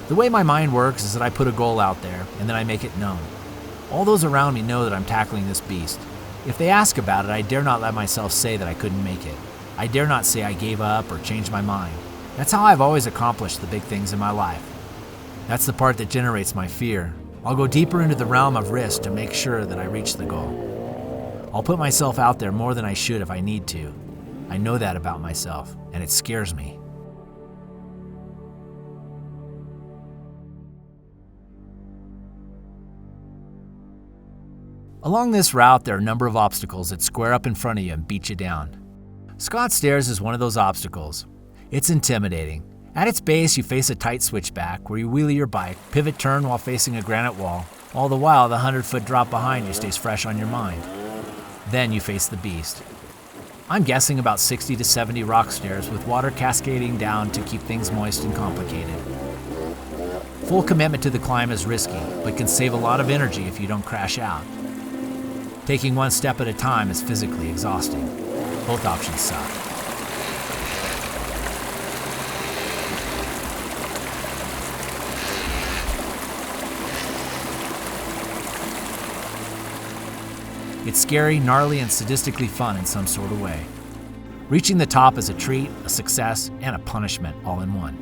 The way my mind works is that I put a goal out there and then I make it known. All those around me know that I'm tackling this beast. If they ask about it, I dare not let myself say that I couldn't make it. I dare not say I gave up or changed my mind. That's how I've always accomplished the big things in my life. That's the part that generates my fear. I'll go deeper into the realm of risk to make sure that I reach the goal. I'll put myself out there more than I should if I need to. I know that about myself, and it scares me. Along this route, there are a number of obstacles that square up in front of you and beat you down. Scott Stairs is one of those obstacles. It's intimidating. At its base, you face a tight switchback where you wheelie your bike, pivot turn while facing a granite wall. All the while, the 100-foot drop behind you stays fresh on your mind. Then you face the beast. I'm guessing about 60 to 70 rock stairs with water cascading down to keep things moist and complicated. Full commitment to the climb is risky, but can save a lot of energy if you don't crash out. Taking one step at a time is physically exhausting. Both options suck. It's scary, gnarly, and sadistically fun in some sort of way. Reaching the top is a treat, a success, and a punishment all in one.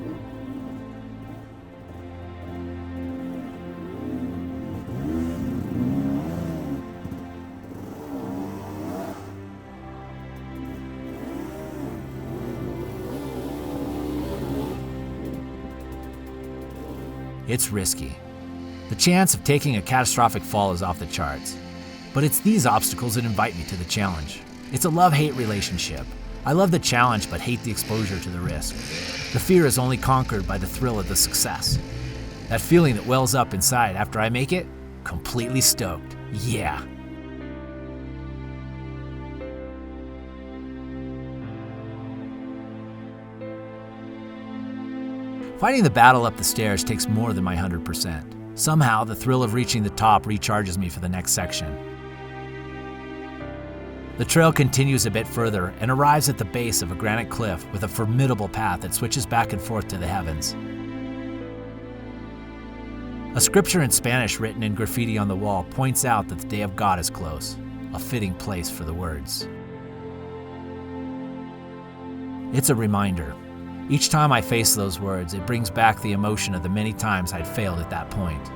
It's risky. The chance of taking a catastrophic fall is off the charts. But it's these obstacles that invite me to the challenge. It's a love-hate relationship. I love the challenge but hate the exposure to the risk. The fear is only conquered by the thrill of the success. That feeling that wells up inside after I make it, completely stoked. Yeah. Fighting the battle up the stairs takes more than my 100%. Somehow, the thrill of reaching the top recharges me for the next section. The trail continues a bit further and arrives at the base of a granite cliff with a formidable path that switches back and forth to the heavens. A scripture in Spanish written in graffiti on the wall points out that the day of God is close, a fitting place for the words. It's a reminder. Each time I face those words, it brings back the emotion of the many times I'd failed at that point.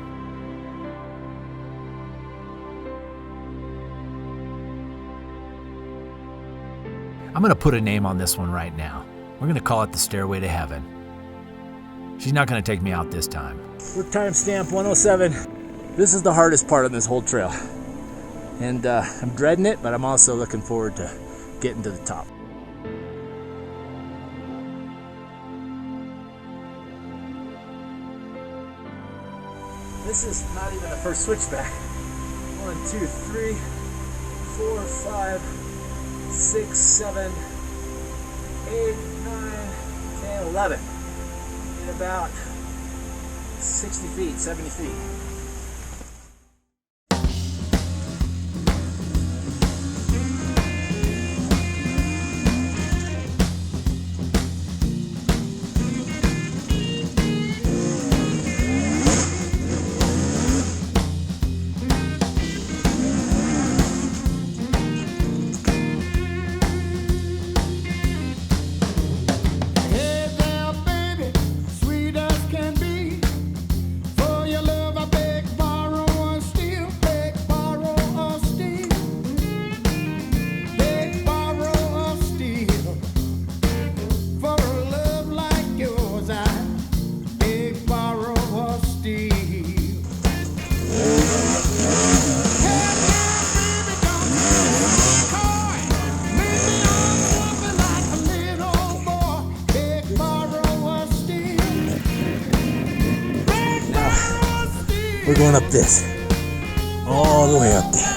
I'm going to put a name on this one right now. We're going to call it the Stairway to Heaven. She's not going to take me out this time. With timestamp 107, this is the hardest part of this whole trail. And I'm dreading it, but I'm also looking forward to getting to the top. This is not even the first switchback. 1, 2, 3, 4, 5, 6, 7, 8, 9, 10, 11. In about 60 feet, 70 feet. We're going up this, all the way up there.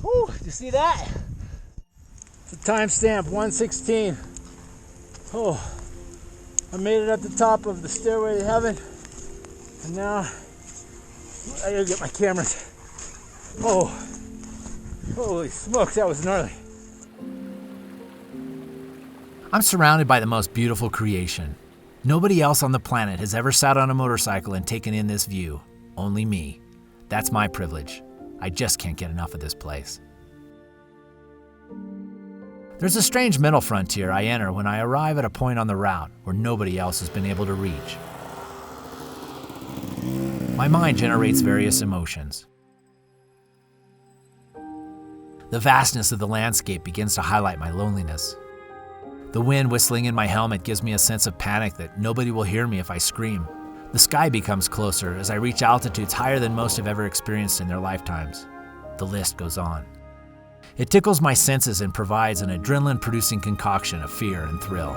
Whew, did you see that? The timestamp 1:16. Oh, I made it at the top of the Stairway to Heaven, and now I gotta get my cameras. Oh, holy smokes, that was gnarly. I'm surrounded by the most beautiful creation. Nobody else on the planet has ever sat on a motorcycle and taken in this view. Only me. That's my privilege. I just can't get enough of this place. There's a strange middle frontier I enter when I arrive at a point on the route where nobody else has been able to reach. My mind generates various emotions. The vastness of the landscape begins to highlight my loneliness. The wind whistling in my helmet gives me a sense of panic that nobody will hear me if I scream. The sky becomes closer as I reach altitudes higher than most have ever experienced in their lifetimes. The list goes on. It tickles my senses and provides an adrenaline-producing concoction of fear and thrill.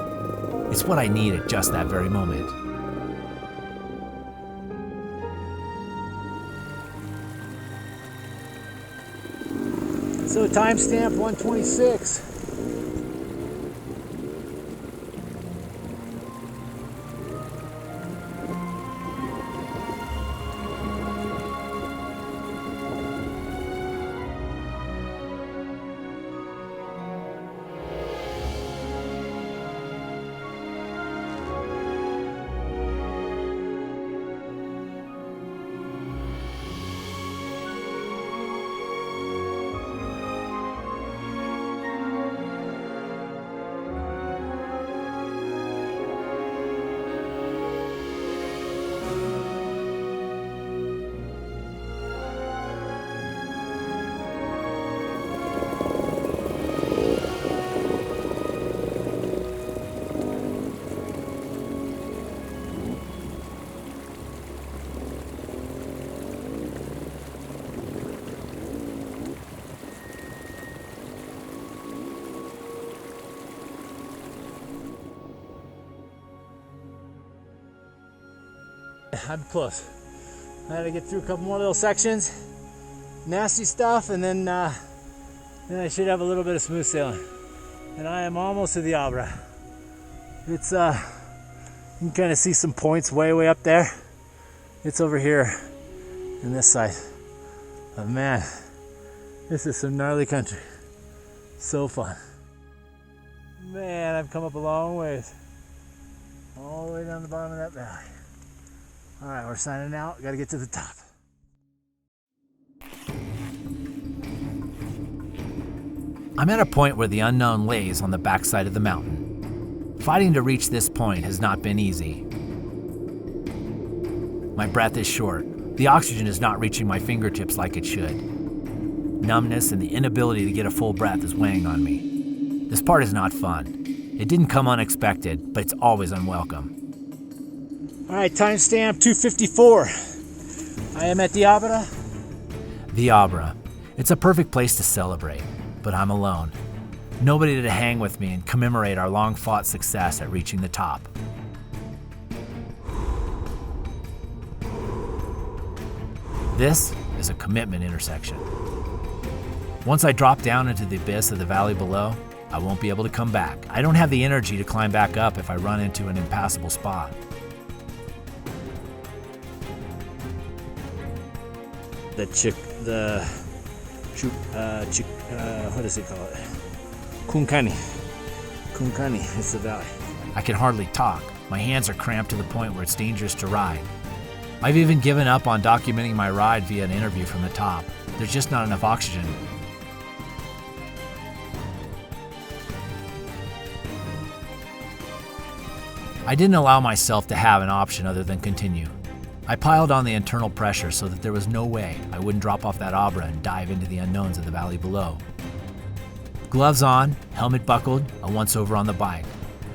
It's what I need at just that very moment. So timestamp 126. I'm close. I had to get through a couple more little sections, nasty stuff, and then I should have a little bit of smooth sailing. And I am almost to the Abra. It's you can kind of see some points way up there. It's over here in this side. But man, this is some gnarly country. So fun. Man, I've come up a long ways. All the way down the bottom of that valley. All right, we're signing out. Got to get to the top. I'm at a point where the unknown lays on the backside of the mountain. Fighting to reach this point has not been easy. My breath is short. The oxygen is not reaching my fingertips like it should. Numbness and the inability to get a full breath is weighing on me. This part is not fun. It didn't come unexpected, but it's always unwelcome. All right, timestamp 2:54. I am at the Abra. The Abra. It's a perfect place to celebrate, but I'm alone. Nobody to hang with me and commemorate our long-fought success at reaching the top. This is a commitment intersection. Once I drop down into the abyss of the valley below, I won't be able to come back. I don't have the energy to climb back up if I run into an impassable spot. What does it call it? Kunkani, it's the valley. I can hardly talk. My hands are cramped to the point where it's dangerous to ride. I've even given up on documenting my ride via an interview from the top. There's just not enough oxygen. I didn't allow myself to have an option other than continue. I piled on the internal pressure so that there was no way I wouldn't drop off that Abra and dive into the unknowns of the valley below. Gloves on, helmet buckled, a once-over on the bike.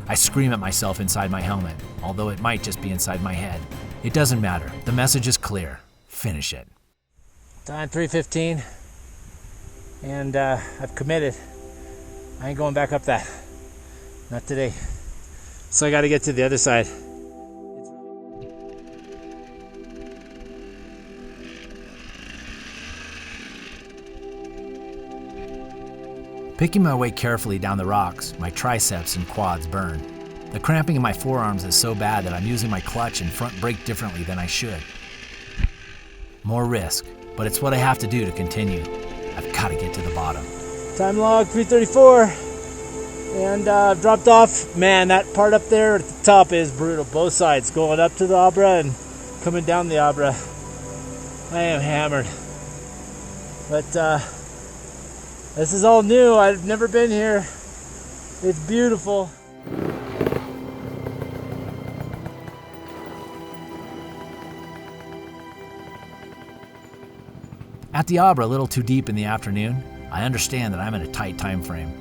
I scream at myself inside my helmet, although it might just be inside my head. It doesn't matter. The message is clear. Finish it. Time 3:15, and I've committed. I ain't going back up that. Not today. So I got to get to the other side. Picking my way carefully down the rocks, my triceps and quads burn. The cramping in my forearms is so bad that I'm using my clutch and front brake differently than I should. More risk, but it's what I have to do to continue. I've got to get to the bottom. Time log 3:34. And dropped off. Man, that part up there at the top is brutal. Both sides, going up to the Abra and coming down the Abra. I am hammered. But this is all new. I've never been here. It's beautiful. At the Abra, a little too deep in the afternoon, I understand that I'm in a tight time frame.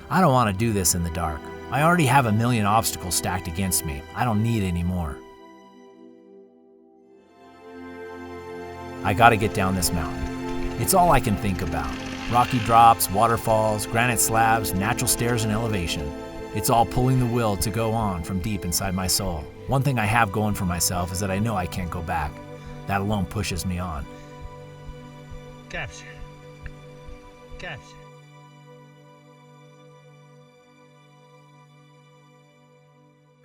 I don't want to do this in the dark. I already have a million obstacles stacked against me. I don't need any more. I gotta get down this mountain. It's all I can think about. Rocky drops, waterfalls, granite slabs, natural stairs and elevation. It's all pulling the will to go on from deep inside my soul. One thing I have going for myself is that I know I can't go back. That alone pushes me on. Capture. Capture.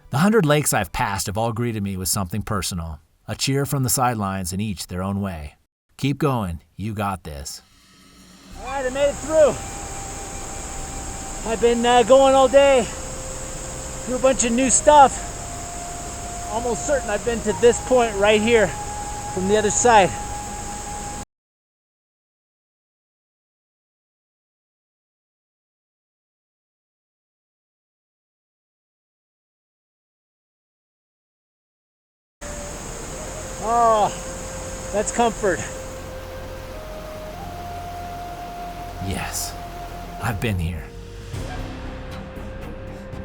The 100 lakes I've passed have all greeted me with something personal. A cheer from the sidelines, and each their own way. Keep going, you got this. All right, I made it through. I've been going all day through a bunch of new stuff. Almost certain I've been to this point right here from the other side. Oh, that's comfort. Yes, I've been here.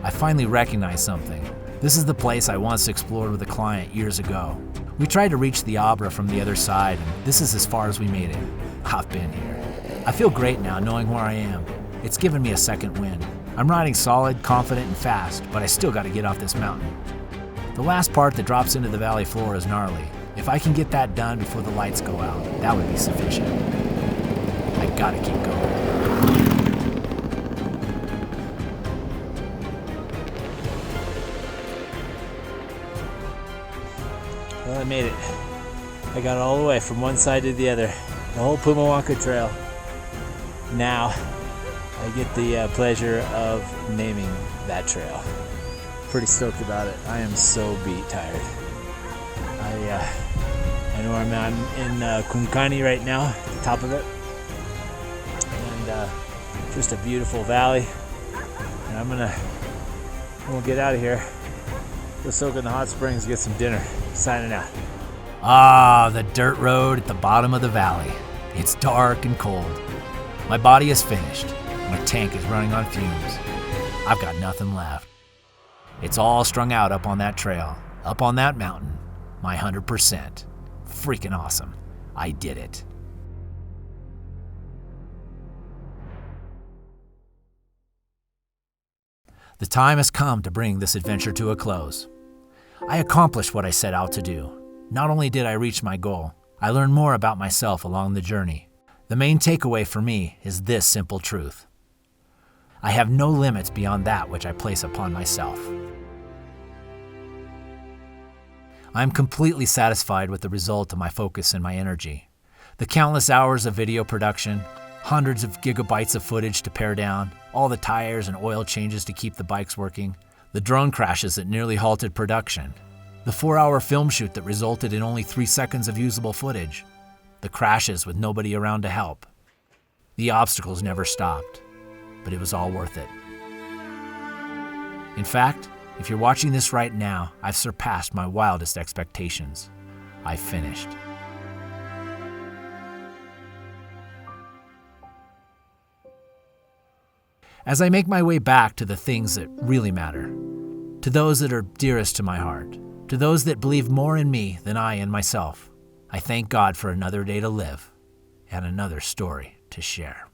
I finally recognized something. This is the place I once explored with a client years ago. We tried to reach the Abra from the other side, and this is as far as we made it. I've been here. I feel great now knowing where I am. It's given me a second wind. I'm riding solid, confident, and fast, but I still gotta get off this mountain. The last part that drops into the valley floor is gnarly. If I can get that done before the lights go out, that would be sufficient. I gotta keep going. Well, I made it. I got all the way from one side to the other, the whole Pumahuanca Trail. Now, I get the pleasure of naming that trail. Pretty stoked about it. I am so beat tired. I know I'm in Kunkani right now, at the top of it. And just a beautiful valley. And I'm gonna get out of here. Go soak in the hot springs, get some dinner. Signing out. Ah, the dirt road at the bottom of the valley. It's dark and cold. My body is finished. My tank is running on fumes. I've got nothing left. It's all strung out up on that trail, up on that mountain. My 100%. Freaking awesome. I did it. The time has come to bring this adventure to a close. I accomplished what I set out to do. Not only did I reach my goal, I learned more about myself along the journey. The main takeaway for me is this simple truth. I have no limits beyond that which I place upon myself. I am completely satisfied with the result of my focus and my energy. The countless hours of video production, hundreds of gigabytes of footage to pare down, all the tires and oil changes to keep the bikes working, the drone crashes that nearly halted production, the 4-hour film shoot that resulted in only 3 seconds of usable footage, the crashes with nobody around to help. The obstacles never stopped, but it was all worth it. In fact, if you're watching this right now, I've surpassed my wildest expectations. I've finished. As I make my way back to the things that really matter, to those that are dearest to my heart, to those that believe more in me than I in myself, I thank God for another day to live and another story to share.